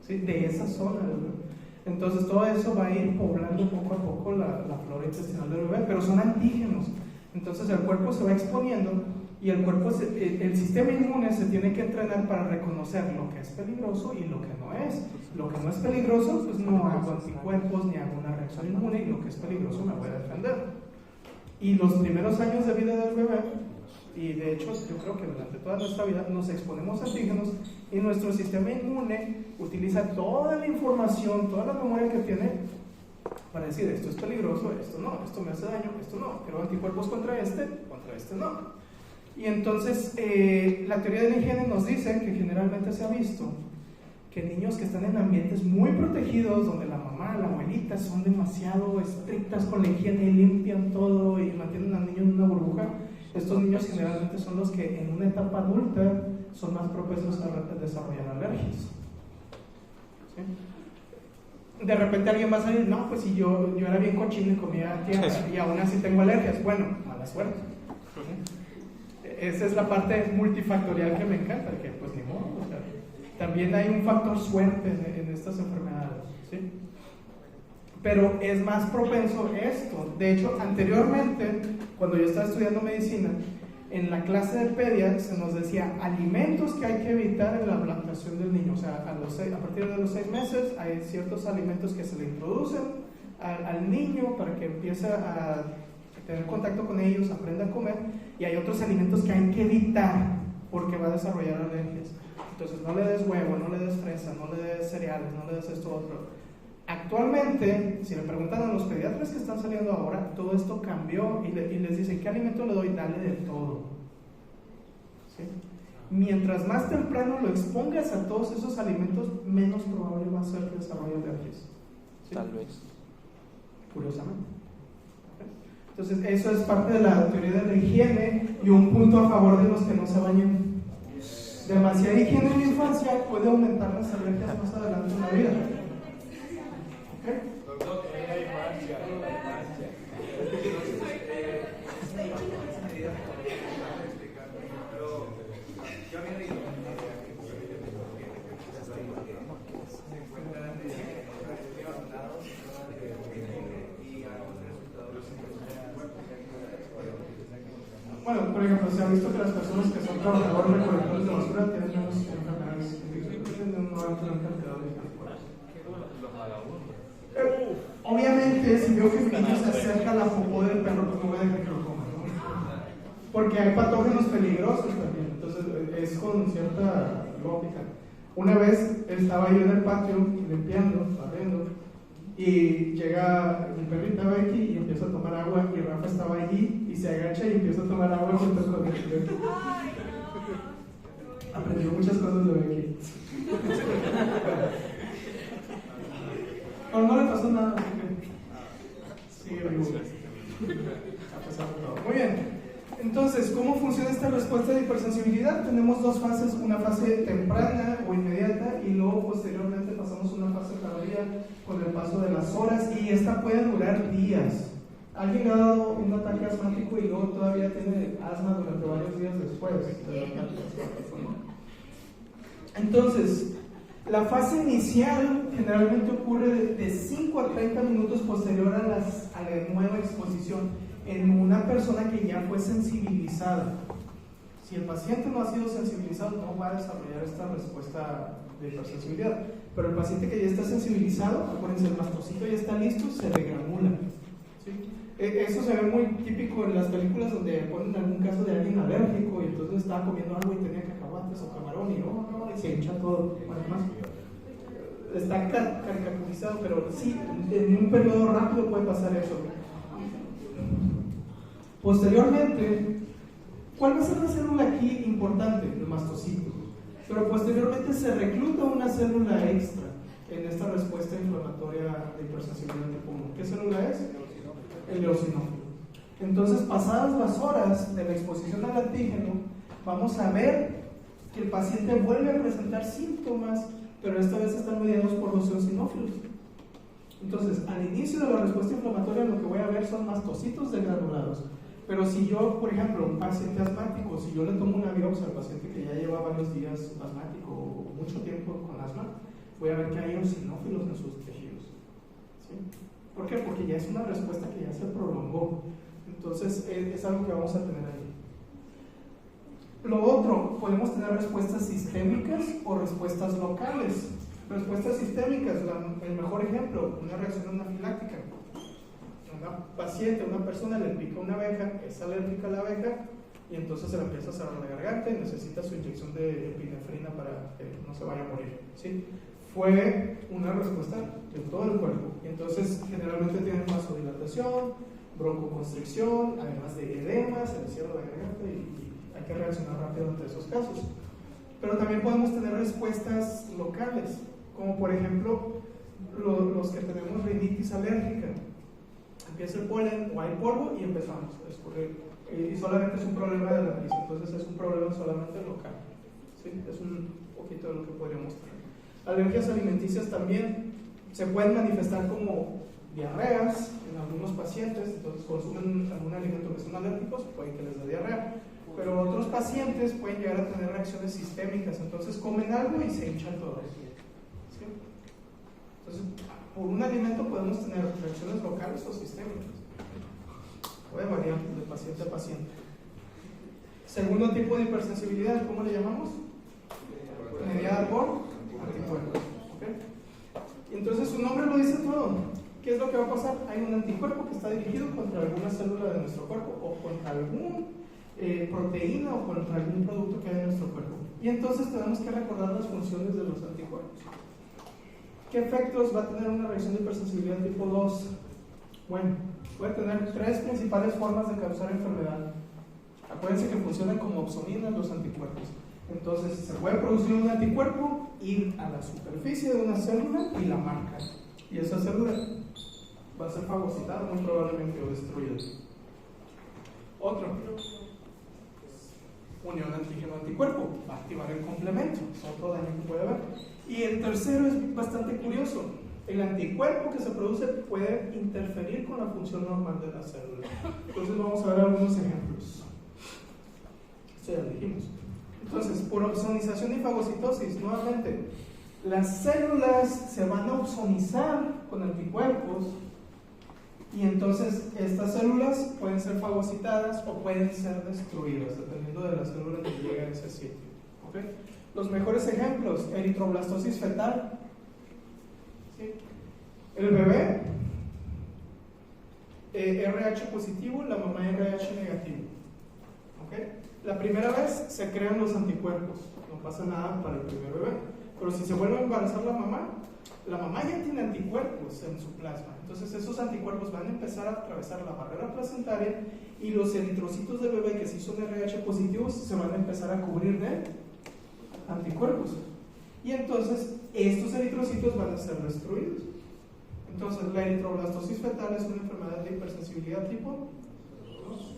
¿sí? De esa zona del bebé. Entonces todo eso va a ir poblando poco a poco la flora intestinal del bebé, pero son antígenos. Entonces el cuerpo se va exponiendo y el sistema inmune se tiene que entrenar para reconocer lo que es peligroso y lo que no es. Lo que no es peligroso, pues no hago anticuerpos ni hago una reacción inmune, y lo que es peligroso me voy a defender. Y los primeros años de vida del bebé, y de hecho yo creo que durante toda nuestra vida nos exponemos a antígenos y nuestro sistema inmune utiliza toda la información, toda la memoria que tiene para decir esto es peligroso, esto no, esto me hace daño, esto no, quiero anticuerpos contra este no. Y entonces la teoría de la higiene nos dice que generalmente se ha visto que niños que están en ambientes muy protegidos, donde la mamá, la abuelita son demasiado estrictas con la higiene y limpian todo y mantienen al niño en una burbuja, estos niños generalmente son los que en una etapa adulta son más propensos a desarrollar alergias. ¿Sí? De repente alguien va a salir, no, pues si yo era bien cochino y comía tierra y aún así tengo alergias. Bueno, mala suerte. ¿Sí? Esa es la parte multifactorial que me encanta, que pues ni modo, o sea, también hay un factor suerte en estas enfermedades, ¿sí? Pero es más propenso esto. De hecho, anteriormente, cuando yo estaba estudiando medicina, en la clase de pedia se nos decía alimentos que hay que evitar en la lactación del niño. O sea, a partir de los 6 meses hay ciertos alimentos que se le introducen al niño para que empiece a tener contacto con ellos, aprenda a comer, y hay otros alimentos que hay que evitar porque va a desarrollar alergias. Entonces no le des huevo, no le des fresa, no le des cereales, no le des esto otro. Actualmente, si le preguntan a los pediatras que están saliendo ahora, todo esto cambió y les dicen, ¿qué alimento le doy? Dale de todo. ¿Sí? Mientras más temprano lo expongas a todos esos alimentos, menos probable va a ser que desarrolle alergias. ¿Sí? Tal vez. Curiosamente. Entonces, eso es parte de la teoría de la higiene y un punto a favor de los que no se bañen. Demasiada higiene en la infancia puede aumentar las alergias más adelante en la vida. Bueno, por ejemplo, se ha visto que las personas que son trabajadores recolectores de basura tienen menos enfermedades, tienen una alta cantidad de enfermedades. Obviamente, si veo que mi niño se acerca a la popó del perro, pues no voy a dejar que lo coma, ¿no? Porque hay patógenos peligrosos también, entonces es con cierta lógica. Una vez estaba yo en el patio limpiando, barriendo, y llega mi perrita Becky y empieza a tomar agua, y Rafa estaba allí y se agacha y empieza a tomar agua junto con Becky. Aprendió muchas cosas de Becky. No le pasó nada, sigue vivo. Ha pasado todo. Muy bien. Entonces, ¿cómo funciona esta respuesta de hipersensibilidad? Tenemos dos fases, una fase temprana o inmediata y luego posteriormente pasamos a una fase tardía con el paso de las horas, y esta puede durar días. Alguien ha dado un ataque asmático y luego todavía tiene asma durante varios días después del ataque asmático, ¿no? Entonces, La fase inicial generalmente ocurre de 5 a 30 minutos posterior a la nueva exposición en una persona que ya fue sensibilizada. Si el paciente no ha sido sensibilizado, no va a desarrollar esta respuesta de hipersensibilidad. Pero el paciente que ya está sensibilizado, acuérdense, el mastocito ya está listo, se degranula. ¿Sí? Eso se ve muy típico en las películas donde ponen algún caso de alguien alérgico y entonces estaba comiendo algo y tenía cacahuates o camarón y se hincha todo. Además, está caricaturizado, pero sí, en un periodo rápido puede pasar eso. Posteriormente, ¿cuál va a ser la célula aquí importante? El mastocito. Pero posteriormente se recluta una célula extra en esta respuesta inflamatoria de hipersensibilidad tipo 1. ¿Qué célula es? El eosinófilo. Entonces, pasadas las horas de la exposición al antígeno, vamos a ver que el paciente vuelve a presentar síntomas, pero esta vez están mediados por los eosinófilos. Entonces, al inicio de la respuesta inflamatoria, lo que voy a ver son mastocitos degranulados. Pero si yo, por ejemplo, un paciente asmático, si yo le tomo una biopsia al paciente que ya lleva varios días asmático o mucho tiempo con asma, voy a ver que hay eosinófilos en sus tejidos. ¿Sí? ¿Por qué? Porque ya es una respuesta que ya se prolongó. Entonces, es algo que vamos a tener ahí. Lo otro, podemos tener respuestas sistémicas o respuestas locales. Respuestas sistémicas, el mejor ejemplo, una reacción anafiláctica. Una paciente, una persona le pica una abeja, es alérgica a la abeja y entonces se le empieza a cerrar la garganta y necesita su inyección de epinefrina para que no se vaya a morir. ¿Sí? Fue una respuesta de todo el cuerpo y entonces generalmente tienen vasodilatación, broncoconstricción, además de edema, se le cierra la garganta y hay que reaccionar rápido ante esos casos. Pero también podemos tener respuestas locales, como por ejemplo los que tenemos rinitis alérgica. Empieza el polen o hay polvo y empezamos a escurrir. Y solamente es un problema de la nariz, entonces es un problema solamente local. ¿Sí? Es un poquito de lo que podríamos tener. Alergias alimenticias también se pueden manifestar como diarreas en algunos pacientes, entonces consumen algún alimento que son alérgicos, puede que les dé diarrea. Pero otros pacientes pueden llegar a tener reacciones sistémicas, entonces comen algo y se hinchan todos. ¿Sí? Entonces, por un alimento podemos tener reacciones locales o sistémicas. Puede variar de paciente a paciente. Segundo tipo de hipersensibilidad, ¿cómo le llamamos? Mediada por anticuerpos. ¿Okay? Y entonces su nombre lo dice todo. ¿Qué es lo que va a pasar? Hay un anticuerpo que está dirigido contra alguna célula de nuestro cuerpo o contra algún proteína o contra algún producto que hay en nuestro cuerpo. Y entonces tenemos que recordar las funciones de los anticuerpos. ¿Qué efectos va a tener una reacción de hipersensibilidad tipo 2? Bueno, puede tener tres principales formas de causar enfermedad. Acuérdense que funcionan como opsoninas los anticuerpos. Entonces, se puede producir un anticuerpo, ir a la superficie de una célula y la marca. Y esa célula va a ser fagocitada muy probablemente o destruida. Otro. Unión antígeno-anticuerpo, va a activar el complemento, es otro daño que puede haber. Y el tercero es bastante curioso, el anticuerpo que se produce puede interferir con la función normal de la célula. Entonces vamos a ver algunos ejemplos. Esto ya lo dijimos. Entonces, por opsonización y fagocitosis, nuevamente, las células se van a opsonizar con anticuerpos y entonces estas células pueden ser fagocitadas o pueden ser destruidas dependiendo de la célula que llegue a ese sitio. ¿Okay? Los mejores ejemplos, eritroblastosis fetal. ¿Sí? El bebé RH positivo, la mamá RH negativo. ¿Okay? La primera vez se crean los anticuerpos, no pasa nada para el primer bebé, pero si se vuelve a embarazar la mamá ya tiene anticuerpos en su plasma. Entonces esos anticuerpos van a empezar a atravesar la barrera placentaria y los eritrocitos de bebé que sí son RH positivos se van a empezar a cubrir de anticuerpos. Y entonces estos eritrocitos van a ser destruidos. Entonces la eritroblastosis fetal es una enfermedad de hipersensibilidad tipo 2.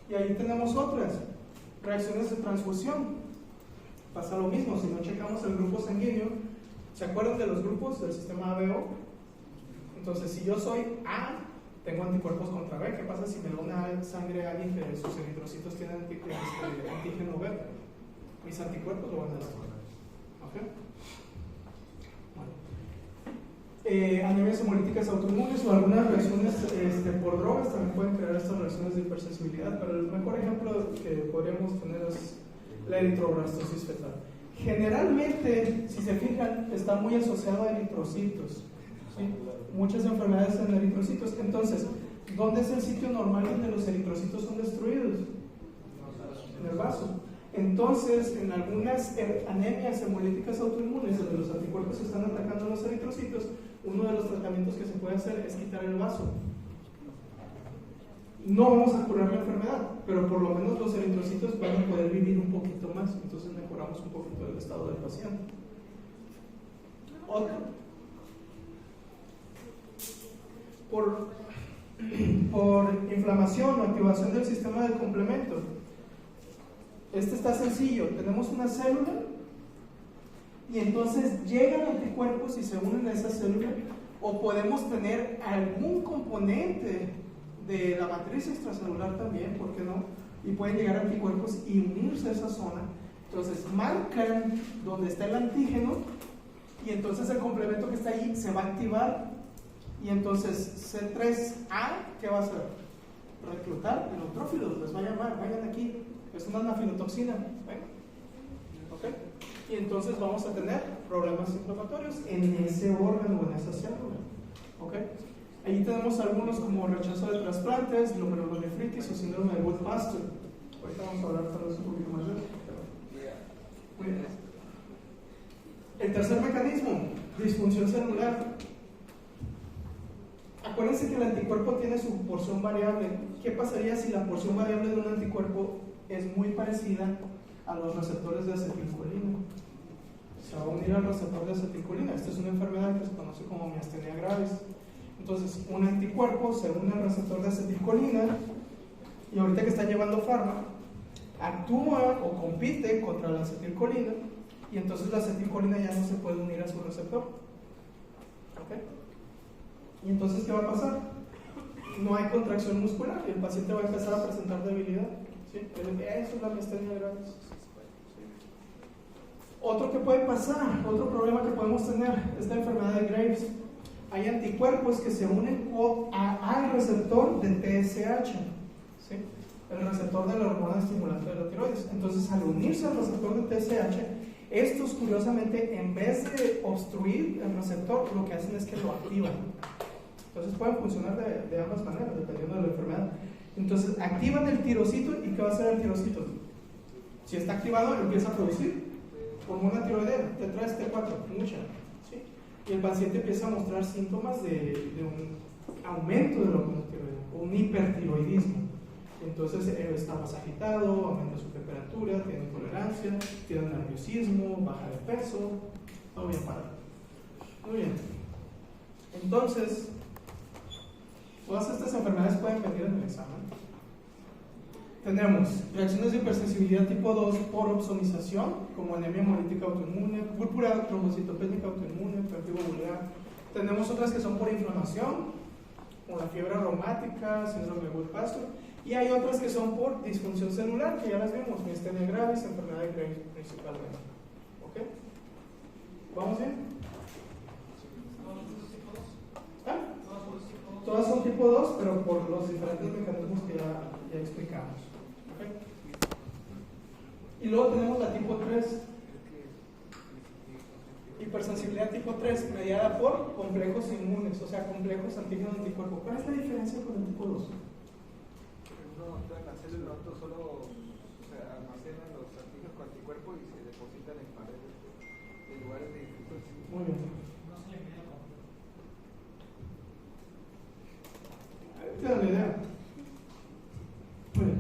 Y ahí tenemos otras. Reacciones de transfusión. Pasa lo mismo, si no checamos el grupo sanguíneo. ¿Se acuerdan de los grupos del sistema ABO? Entonces, si yo soy A, tengo anticuerpos contra B. ¿Qué pasa si me dona sangre a alguien que sus eritrocitos tienen antígeno B? Mis anticuerpos lo van a destruir. ¿Okay? anemias hemolíticas autoinmunes o algunas reacciones por drogas también pueden crear estas reacciones de hipersensibilidad, pero el mejor ejemplo que podríamos tener es la eritroblastosis fetal. Generalmente, si se fijan, está muy asociado a eritrocitos, ¿sí? Muchas enfermedades en eritrocitos. Entonces, ¿dónde es el sitio normal donde los eritrocitos son destruidos? En el vaso. Entonces, en algunas anemias hemolíticas autoinmunes donde los anticuerpos están atacando a los eritrocitos, uno de los tratamientos que se puede hacer es quitar el vaso. No vamos a curar la enfermedad, pero por lo menos los eritrocitos van a poder vivir un poquito más, entonces mejoramos un poquito el estado del paciente. Otro. Por inflamación o activación del sistema de complemento. Este está sencillo, tenemos una célula y entonces llegan anticuerpos y se unen a esa célula, o podemos tener algún componente de la matriz extracelular también, ¿por qué no? Y pueden llegar anticuerpos y unirse a esa zona. Entonces marcan donde está el antígeno y entonces el complemento que está ahí se va a activar y entonces C3A, ¿qué va a hacer? Reclutar neutrófilos, les va a llamar, vayan aquí, es una anafilotoxina, ¿ok? Y entonces vamos a tener problemas inflamatorios en ese órgano o en esa célula, ¿ok? Ahí tenemos algunos como rechazo de trasplantes, glomerulonefritis o síndrome de Wood-Pastor. Ahorita vamos a hablar tal vez un poquito más de eso. Muy bien. El tercer mecanismo, disfunción celular. Acuérdense que el anticuerpo tiene su porción variable. ¿Qué pasaría si la porción variable de un anticuerpo es muy parecida a los receptores de acetilcolina? Se va a unir al receptor de acetilcolina. Esta es una enfermedad que se conoce como miastenia gravis. Entonces, un anticuerpo se une al receptor de acetilcolina y ahorita que está llevando fármaco, actúa o compite contra la acetilcolina y entonces la acetilcolina ya no se puede unir a su receptor. ¿Ok? Y entonces, ¿qué va a pasar? No hay contracción muscular y el paciente va a empezar a presentar debilidad. ¿Sí? Eso es la miastenia gravis. ¿Sí? Otro que puede pasar, otro problema que podemos tener es la enfermedad de Graves. Hay anticuerpos que se unen al receptor de TSH, ¿sí? El receptor de la hormona estimulante de la tiroides. Entonces, al unirse al receptor de TSH, estos curiosamente, en vez de obstruir el receptor, lo que hacen es que lo activan. Entonces pueden funcionar de ambas maneras, dependiendo de la enfermedad. Entonces, activan el tirocito, ¿y qué va a hacer el tirocito? Si está activado, empieza a producir hormona tiroidea, T3, T4, mucha. ¿Sí? Y el paciente empieza a mostrar síntomas de un aumento de la hormona tiroidea, o un hipertiroidismo. Entonces está más agitado, aumenta su temperatura, tiene intolerancia, tiene nerviosismo, baja de peso, todo bien parado. Muy bien. Entonces, todas estas enfermedades pueden venir en el examen. Tenemos reacciones de hipersensibilidad tipo 2 por opsonización, como anemia hemolítica autoinmune, púrpura trombocitopénica autoinmune, hiperactivo vulgar. Tenemos otras que son por inflamación, como la fiebre reumática, síndrome de Wood-Pastor, y hay otras que son por disfunción celular, que ya las vimos, miastenia gravis, enfermedad de Graves principalmente. ¿Ok? ¿Vamos bien? ¿Ah? Todas son tipo 2, pero por los diferentes mecanismos que ya explicamos. ¿Okay? Y luego tenemos la tipo 3. Hipersensibilidad tipo 3, mediada por complejos inmunes, o sea, complejos antígeno-anticuerpo. ¿Cuál es la diferencia con el tipo 2? La célula solo almacena los antígenos con anticuerpos y se depositan en paredes de lugares de distintos. Muy bien. Ahí te dan la idea. Muy bien.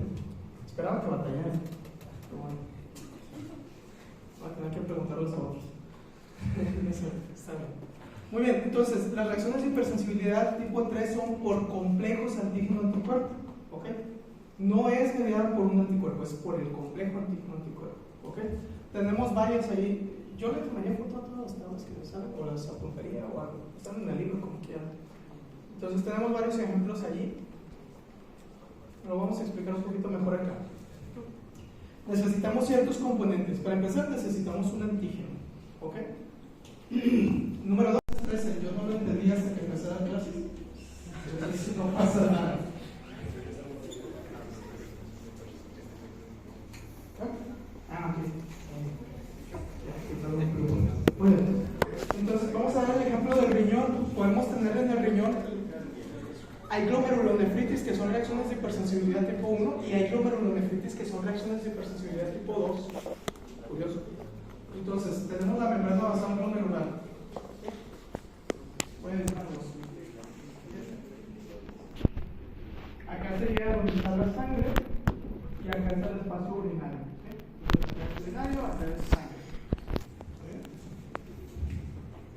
Esperaba que batallaran. Pero bueno. Voy a tener que preguntarles a otros. Está bien. Muy bien, entonces, las reacciones de hipersensibilidad tipo 3 son por complejos antígeno-anticuerpo. ¿Ok? No es mediada por un anticuerpo, es por el complejo antígeno-anticuerpo. ¿Ok? Tenemos varias ahí. Yo le tomaría foto a todas las que les salen, o las apuntaría o algo. Están en el libro como quieran. Entonces tenemos varios ejemplos allí. Lo vamos a explicar un poquito mejor acá. Necesitamos ciertos componentes. Para empezar necesitamos un antígeno. ¿Ok? Número 2 es 13. Yo no lo entendí hay glomerulonefritis que son reacciones de hipersensibilidad tipo 1 y hay glomerulonefritis que son reacciones de hipersensibilidad tipo 2. Curioso. Entonces, tenemos la membrana basal glomerular. Voy a dibujarlos. Acá sería donde está la sangre y acá está el espacio urinario. Entonces, acá es urinario, acá es sangre.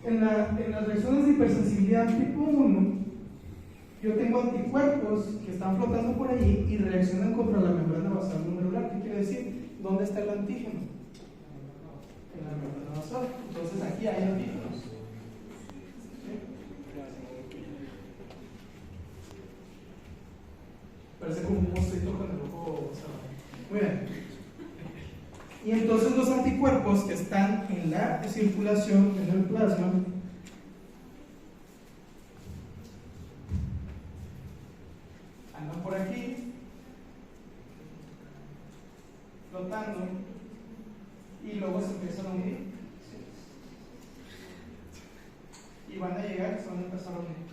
En las reacciones de hipersensibilidad tipo 1, yo tengo anticuerpos que están flotando por allí y reaccionan contra la membrana basal glomerular. ¿Qué quiere decir? ¿Dónde está el antígeno? En la membrana basal. Entonces aquí hay antígenos. Parece como un monstruito con el ojo cerrado. Muy bien. Y entonces los anticuerpos que están en la circulación, en el plasma, andan por aquí, flotando, y luego se empiezan a unir. Y van a llegar, se van a empezar a unir.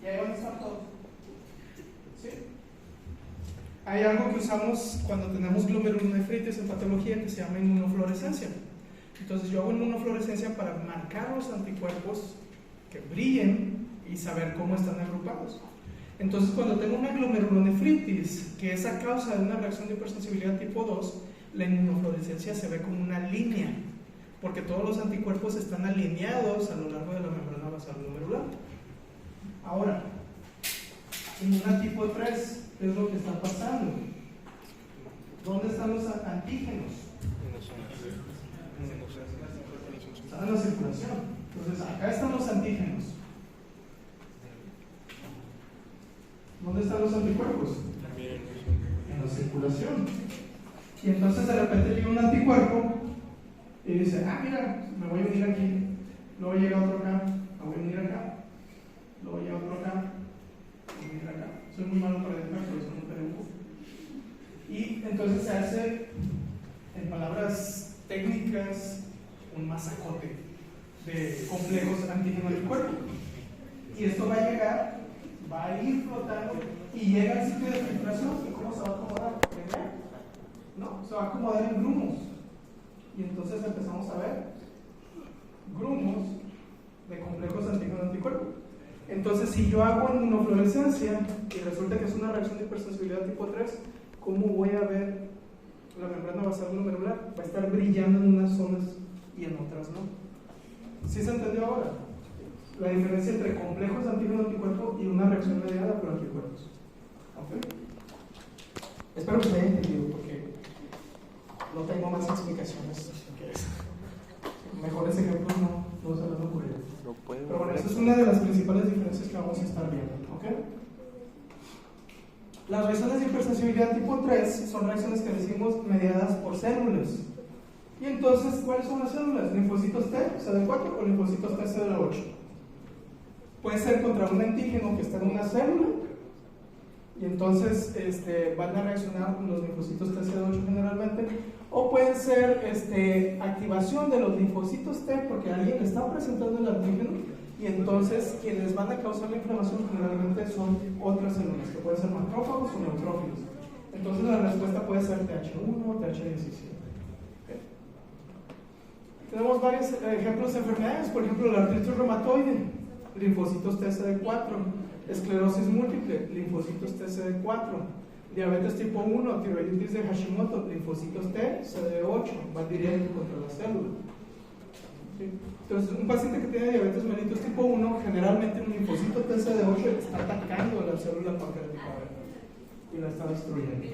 Y ahí van a estar todos. ¿Sí? Hay algo que usamos cuando tenemos glomerulonefritis en patología que se llama inmunofluorescencia. Entonces yo hago inmunofluorescencia para marcar los anticuerpos que brillen y saber cómo están agrupados. Entonces cuando tengo una glomerulonefritis, que es a causa de una reacción de hipersensibilidad tipo 2, la inmunofluorescencia se ve como una línea, porque todos los anticuerpos están alineados a lo largo de la membrana basal glomerular. Ahora, inmuna tipo 3, ¿qué es lo que está pasando? ¿Dónde están los antígenos? Están en la circulación. Entonces, acá están los antígenos. ¿Dónde están los anticuerpos? En la circulación. Y entonces de repente llega un anticuerpo y dice, ah, mira, me voy a unir aquí. Luego llega otro acá, me voy a unir acá. Luego llega otro acá, me voy a unir acá. Soy muy malo para dibujar, por eso no dibujo. Y entonces se hace, en palabras técnicas, un masacote de complejos antígeno-anticuerpo. Y esto va a llegar, va a ir flotando y llega al sitio de filtración. ¿Y cómo se va a acomodar? No, se va a acomodar en grumos. Y entonces empezamos a ver grumos de complejos antígeno-anticuerpo. Entonces, si yo hago inmunofluorescencia y resulta que es una reacción de hipersensibilidad tipo 3, ¿cómo voy a ver la membrana basal glomerular? Va a estar brillando en unas zonas y en otras no. ¿Sí se entendió ahora? La diferencia entre complejos antígeno-anticuerpo y una reacción mediada por anticuerpos. ¿Ok? Espero que se haya entendido porque no tengo más explicaciones que eso. Mejores ejemplos no se van a ocurrir. Pero bueno, esa es una de las principales diferencias que vamos a estar viendo. ¿Ok? Las reacciones de hipersensibilidad tipo 3 son reacciones que decimos mediadas por células. Y entonces, ¿cuáles son las células? ¿Linfocitos T, CD4 o linfocitos T, CD8? Puede ser contra un antígeno que está en una célula y entonces van a reaccionar los linfocitos T, CD8 generalmente, o pueden ser activación de los linfocitos T porque alguien está presentando el antígeno y entonces quienes van a causar la inflamación generalmente son otras células que pueden ser macrófagos o neutrófilos. Entonces la respuesta puede ser TH1 o TH17. ¿Okay? Tenemos varios ejemplos de enfermedades, por ejemplo la artritis reumatoide, linfocitos TCD4, esclerosis múltiple, linfocitos TCD4, diabetes tipo 1, tiroiditis de Hashimoto, linfocitos T, CD8, va directo contra la célula. ¿Sí? Entonces, un paciente que tiene diabetes mellitus tipo 1, generalmente un linfocito T, CD8 está atacando a la célula pancreática y la está destruyendo.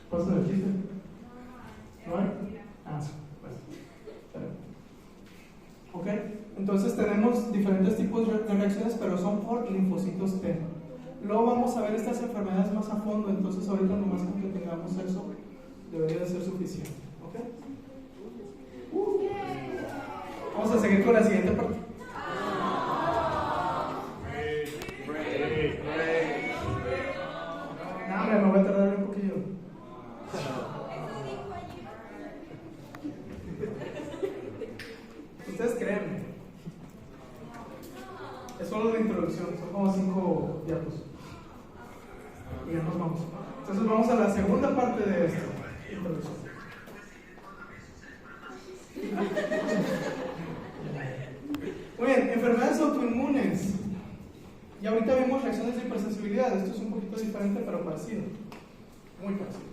¿Pasa el chiste? ¿No hay? Ah, sí. ¿Ok? Entonces tenemos diferentes tipos de reacciones, pero son por linfocitos T. Luego vamos a ver estas enfermedades más a fondo, entonces ahorita nomás con que tengamos eso debería de ser suficiente. ¿Ok? Vamos a seguir con la siguiente parte. No, hombre, me voy a tardar un poquillo. Ustedes Es solo de introducción, son como 5 diapos. Y ya nos vamos. Entonces vamos a la segunda parte de esta introducción. Muy bien, enfermedades autoinmunes. Y ahorita vemos reacciones de hipersensibilidad. Esto es un poquito diferente, pero parecido. Muy parecido.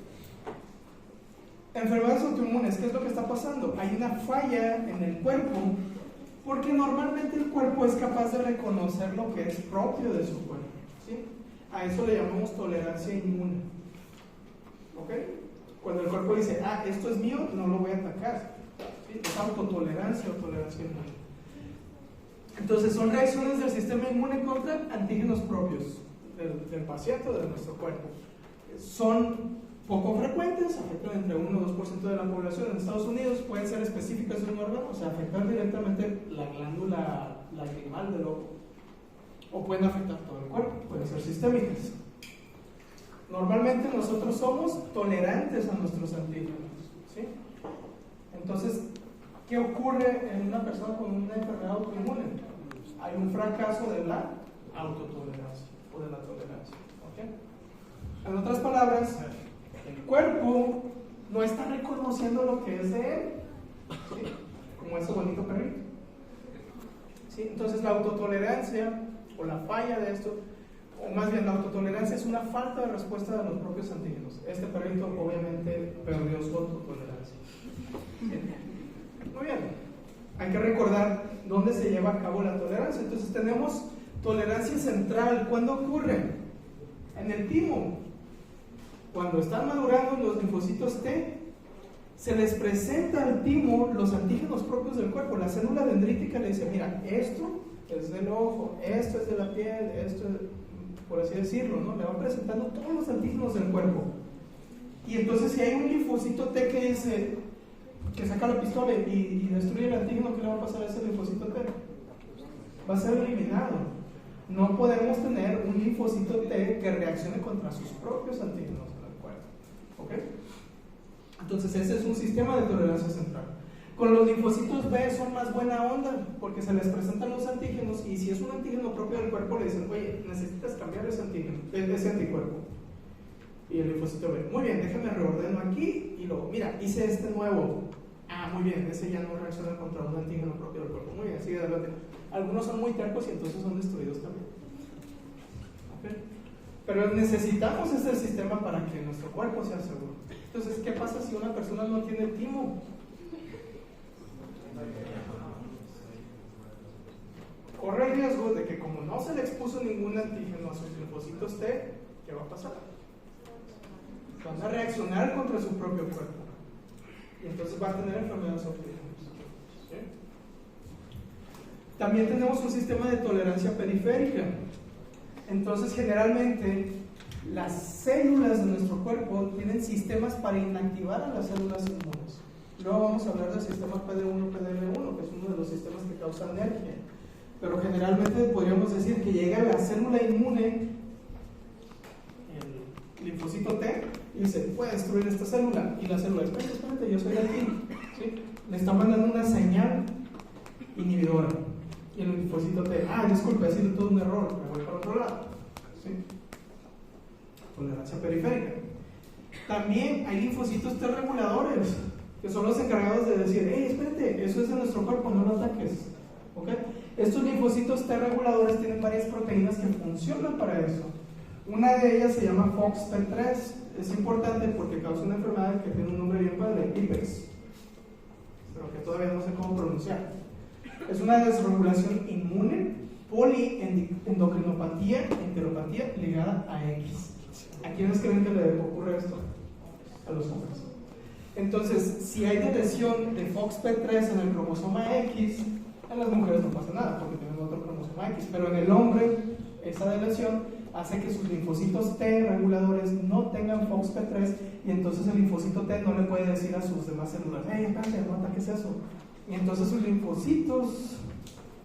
Enfermedades autoinmunes, ¿qué es lo que está pasando? Hay una falla en el cuerpo, porque normalmente el cuerpo es capaz de reconocer lo que es propio de su cuerpo, ¿sí? A eso le llamamos tolerancia inmune. ¿Ok? Cuando el cuerpo dice, esto es mío, no lo voy a atacar, ¿sí? Es autotolerancia o tolerancia inmune. Entonces son reacciones del sistema inmune contra antígenos propios del paciente o de nuestro cuerpo. Son poco frecuentes, afectan entre 1 o 2% de la población en Estados Unidos, pueden ser específicas de un órgano, o sea, afectar directamente la glándula lagrimal del ojo, o pueden afectar todo el cuerpo, pueden ser sistémicas. Normalmente nosotros somos tolerantes a nuestros antígenos, ¿sí? Entonces, ¿qué ocurre en una persona con una enfermedad autoinmune? Hay un fracaso de la autotolerancia o de la tolerancia, ¿ok? En otras palabras, el cuerpo no está reconociendo lo que es de él, ¿sí? Como ese bonito perrito, ¿sí? Entonces la autotolerancia o la falla de esto, o más bien la autotolerancia, es una falta de respuesta de los propios antígenos. Este perrito obviamente perdió su autotolerancia. Muy bien, hay que recordar dónde se lleva a cabo la tolerancia. Entonces tenemos tolerancia central. ¿Cuándo ocurre? En el timo. Cuando están madurando los linfocitos T, se les presenta al timo los antígenos propios del cuerpo. La célula dendrítica le dice, mira, esto es del ojo, esto es de la piel, esto es, por así decirlo, ¿no? Le va presentando todos los antígenos del cuerpo. Y entonces si hay un linfocito T que dice, que saca la pistola y destruye el antígeno, ¿qué le va a pasar a ese linfocito T? Va a ser eliminado. No podemos tener un linfocito T que reaccione contra sus propios antígenos en el cuerpo. ¿Ok? Entonces ese es un sistema de tolerancia central. Con los linfocitos B son más buena onda, porque se les presentan los antígenos, y si es un antígeno propio del cuerpo le dicen, oye, necesitas cambiar ese antígeno, ese anticuerpo. Y el linfocito B, muy bien, déjame reordeno aquí, y luego, mira, hice este nuevo. Muy bien, ese ya no reacciona contra un antígeno propio del cuerpo. Muy bien, sigue adelante. Algunos son muy tercos y entonces son destruidos también. ¿Okay? Pero necesitamos este sistema para que nuestro cuerpo sea seguro. Entonces, ¿qué pasa si una persona no tiene timo? Corre el riesgo de que, como no se le expuso ningún antígeno a sus linfocitos T, ¿qué va a pasar? Van a reaccionar contra su propio cuerpo. Y entonces va a tener enfermedades autoinmunes. ¿Sí? También tenemos un sistema de tolerancia periférica. Entonces, generalmente, las células de nuestro cuerpo tienen sistemas para inactivar a las células inmunes. Luego vamos a hablar del sistema PD1, PDL1, que es uno de los sistemas que causa alergia. Pero generalmente podríamos decir que llega la célula inmune, el linfocito T, y dice, puede destruir esta célula. Y la célula, espérate, yo soy de aquí. ¿Sí? Le está mandando una señal inhibidora. Y el linfocito T, disculpe, ha sido todo un error, me voy para otro lado. ¿Sí? Tolerancia periférica. También hay linfocitos T reguladores, que son los encargados de decir, espérate, eso es de nuestro cuerpo, no lo ataques. ¿Okay? Estos linfocitos T reguladores tienen varias proteínas que funcionan para eso. Una de ellas se llama FOXP3. Es importante porque causa una enfermedad que tiene un nombre bien padre, IPEX, pero que todavía no sé cómo pronunciar. Es una desregulación inmune, poliendocrinopatía, enteropatía ligada a X. ¿A quiénes creen que le ocurre esto? A los hombres. Entonces, si hay lesión de FOXP3 en el cromosoma X, en las mujeres no pasa nada porque tienen otro cromosoma X, pero en el hombre, esa deleción hace que sus linfocitos T reguladores no tengan FOXP3, y entonces el linfocito T no le puede decir a sus demás células, espérate, no ataques eso. Y entonces sus linfocitos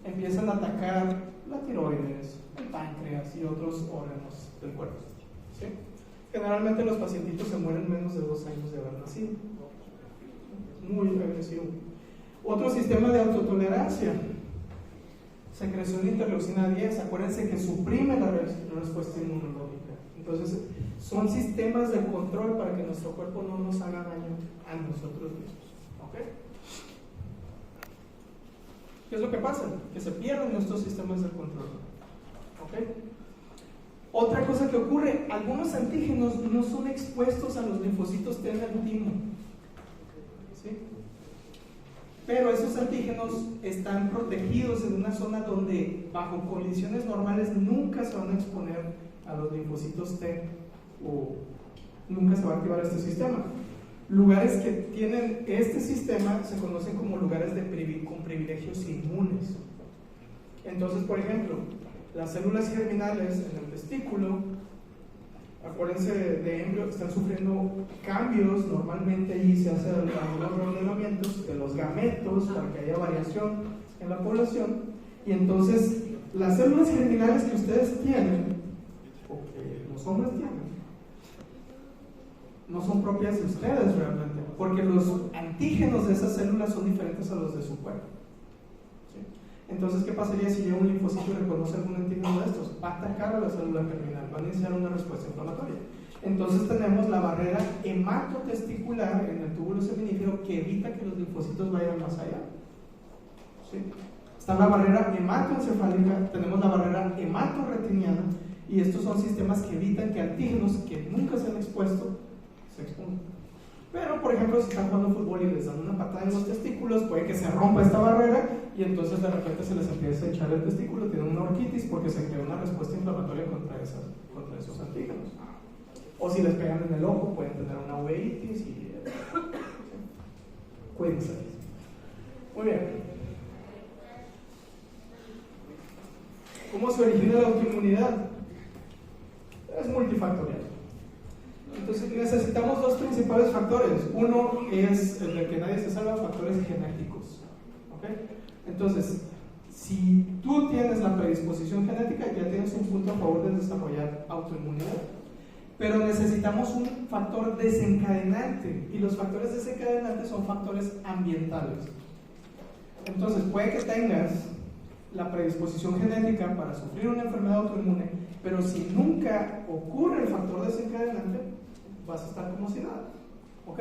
empiezan a atacar la tiroides, el páncreas y otros órganos del cuerpo. ¿Sí? Generalmente los pacientitos se mueren menos de 2 años de haber nacido. Muy agresivo. Otro sistema de autotolerancia. secreción de interleucina 10, acuérdense que suprime la respuesta inmunológica. Entonces, son sistemas de control para que nuestro cuerpo no nos haga daño a nosotros mismos. ¿Ok? ¿Qué es lo que pasa? Que se pierden nuestros sistemas de control. ¿Ok? Otra cosa que ocurre, algunos antígenos no son expuestos a los linfocitos T en el timo. ¿Sí? Pero esos antígenos están protegidos en una zona donde bajo condiciones normales nunca se van a exponer a los linfocitos T o nunca se va a activar este sistema. Lugares que tienen este sistema se conocen como lugares con privilegios inmunes. Entonces, por ejemplo, las células germinales en el testículo, acuérdense de embrios, están sufriendo cambios normalmente y se hacen algunos reordenamientos de los gametos para que haya variación en la población. Y entonces, las células germinales que ustedes tienen, o que los hombres tienen, no son propias de ustedes realmente, porque los antígenos de esas células son diferentes a los de su cuerpo. ¿Sí? Entonces, ¿qué pasaría si llega un linfocito y reconoce algún antígeno de estos? Va a atacar a la célula germinal, va a iniciar una respuesta inflamatoria. Entonces tenemos la barrera hematotesticular en el túbulo seminífero que evita que los linfocitos vayan más allá. ¿Sí? Está la barrera hematoencefálica, tenemos la barrera hematorretiniana, y estos son sistemas que evitan que antígenos que nunca se han expuesto se expongan. Pero, por ejemplo, si están jugando fútbol y les dan una patada en los testículos, puede que se rompa esta barrera y entonces de repente se les empieza a echar el testículo, tienen una orquitis porque se crea una respuesta inflamatoria contra esos antígenos. O si les pegan en el ojo, pueden tener una uveitis y cuídense. Muy bien. ¿Cómo se origina la autoinmunidad? Es multifactorial. Entonces necesitamos dos principales factores. Uno es el de que nadie se salva, factores genéticos. ¿Okay? Entonces, si tú tienes la predisposición genética, ya tienes un punto a favor de desarrollar autoinmunidad. Pero necesitamos un factor desencadenante, y los factores desencadenantes son factores ambientales. Entonces, puede que tengas la predisposición genética para sufrir una enfermedad autoinmune, pero si nunca ocurre el factor desencadenante, vas a estar como si nada. ¿Ok?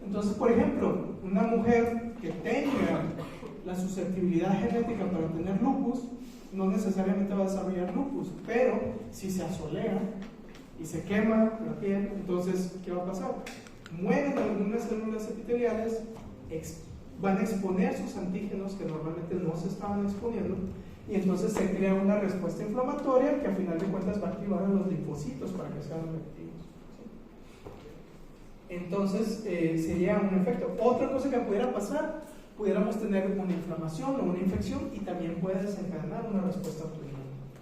Entonces, por ejemplo, una mujer que tenga la susceptibilidad genética para tener lupus, no necesariamente va a desarrollar lupus, pero si se asolea y se quema la piel, entonces, ¿qué va a pasar? Mueren algunas células epiteliales, van a exponer sus antígenos que normalmente no se estaban exponiendo, y entonces se crea una respuesta inflamatoria que a final de cuentas va a activar a los linfocitos para que sean efectivos. Entonces sería un efecto. Otra cosa que pudiera pasar, pudiéramos tener una inflamación o una infección y también puede desencadenar una respuesta autoinmune.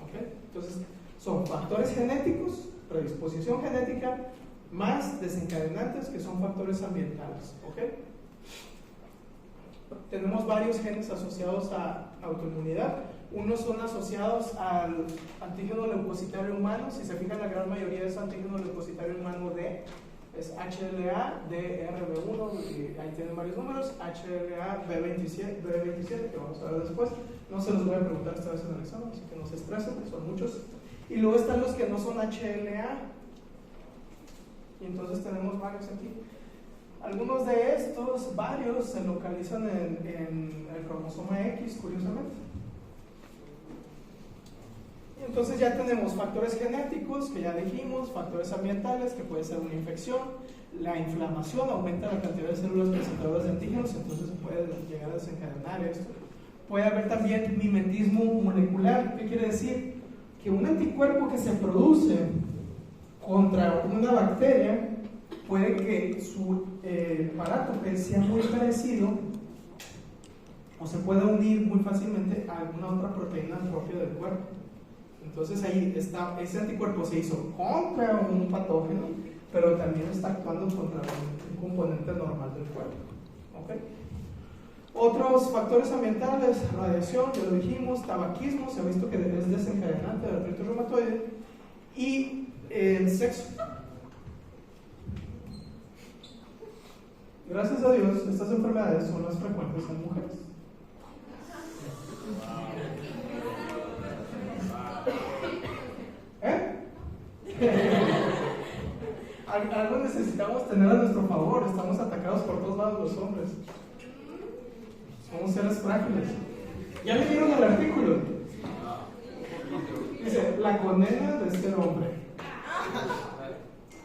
¿Okay? Entonces son factores genéticos, predisposición genética, más desencadenantes que son factores ambientales. ¿Okay? Tenemos varios genes asociados a autoinmunidad. Unos son asociados al antígeno leucocitario humano. Si se fijan, la gran mayoría es antígeno leucocitario humano D. Es HLA, DRB1, y ahí tienen varios números. HLA, B27, que vamos a ver después. No se los voy a preguntar esta vez en el examen, así que no se estresen, son muchos. Y luego están los que no son HLA. Y entonces tenemos varios aquí. Algunos de estos, varios, se localizan en el cromosoma X, curiosamente. Y entonces ya tenemos factores genéticos, que ya dijimos, factores ambientales, que puede ser una infección, la inflamación aumenta la cantidad de células presentadoras de antígenos, entonces se puede llegar a desencadenar esto. Puede haber también mimetismo molecular. ¿Qué quiere decir? Que un anticuerpo que se produce contra una bacteria puede que su parátope sea muy parecido o se pueda unir muy fácilmente a alguna otra proteína propia del cuerpo. Entonces ahí está, ese anticuerpo se hizo contra un patógeno, pero también está actuando contra un componente normal del cuerpo. ¿Okay? Otros factores ambientales, radiación, ya lo dijimos, tabaquismo, se ha visto que es desencadenante de artritis reumatoide, y el sexo. Gracias a Dios, estas enfermedades son más frecuentes en mujeres. ¿Eh? Algo necesitamos tener a nuestro favor. Estamos atacados por todos lados los hombres. Somos seres frágiles. ¿Ya leyeron el artículo? Dice, la condena de ser hombre.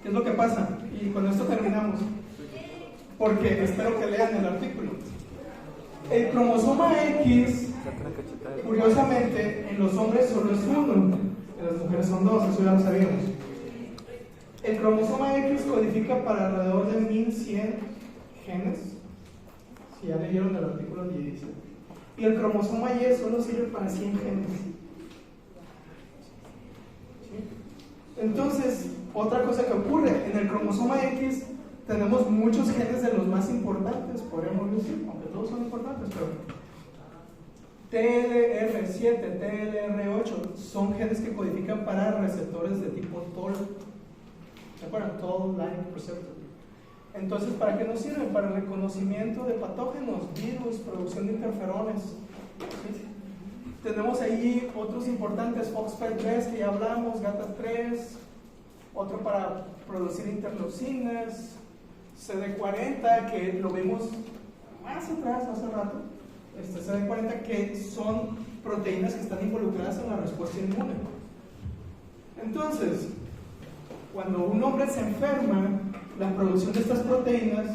¿Qué es lo que pasa? Y con esto terminamos. Porque espero que lean el artículo. El cromosoma X, curiosamente, en los hombres solo es uno, en las mujeres son dos, eso ya lo sabíamos. El cromosoma X codifica para alrededor de 1100 genes, si ya leyeron el artículo 17. Y el cromosoma Y solo sirve para 100 genes. ¿Sí? Entonces, otra cosa que ocurre, en el cromosoma X tenemos muchos genes de los más importantes, podríamos decir, aunque todos son importantes, pero TLR7, TLR8 son genes que codifican para receptores de tipo TOL. ¿Se acuerdan? TOL Like Receptor. Entonces, ¿para qué nos sirven? Para el reconocimiento de patógenos, virus, producción de interferones. ¿Sí? Tenemos ahí otros importantes, FOXP3 que ya hablamos, GATA3, otro para producir interleucinas, CD40 que lo vimos más atrás, hace rato, CD40 que son proteínas que están involucradas en la respuesta inmune. Entonces, cuando un hombre se enferma, la producción de estas proteínas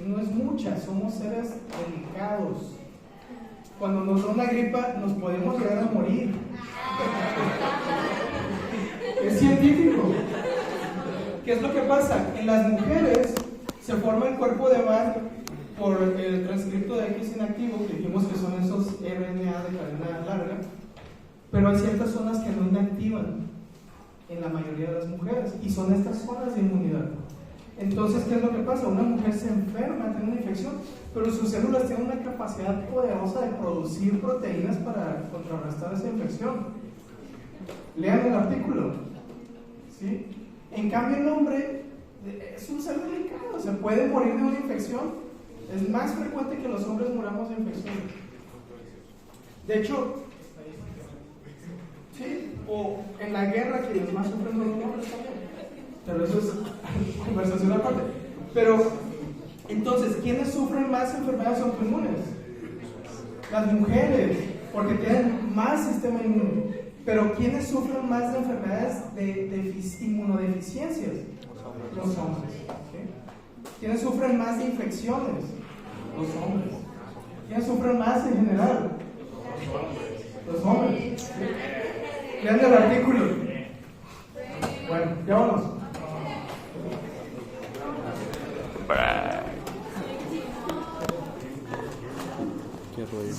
no es mucha, somos seres delicados. Cuando nos da una gripa, nos podemos llegar a morir. Es científico. ¿Qué es lo que pasa? En las mujeres se forma el cuerpo de Bar por el transcripto de X inactivo, que dijimos que son esos RNA de cadena larga, pero hay ciertas zonas que no inactivan en la mayoría de las mujeres, y son estas zonas de inmunidad. Entonces, ¿qué es lo que pasa? Una mujer se enferma, tiene una infección, pero sus células tienen una capacidad poderosa de producir proteínas para contrarrestar esa infección. Lean el artículo. ¿Sí? En cambio, el hombre es un ser delicado, se puede morir de una infección. Es más frecuente que los hombres muramos de infecciones. De hecho, sí, o en la guerra quienes más sufren son los hombres también. Pero eso es conversación aparte. Pero, entonces, ¿quiénes sufren más enfermedades autoinmunes? Las mujeres, porque tienen más sistema inmune. Pero ¿quiénes sufren más de enfermedades de inmunodeficiencias? Los hombres. ¿Sí? ¿Quiénes sufren más de infecciones? Los hombres. ¿Quiénes sufren más en general? Los hombres. ¿Sí? Lean el artículo. Bueno, ya vamos. Qué rollo.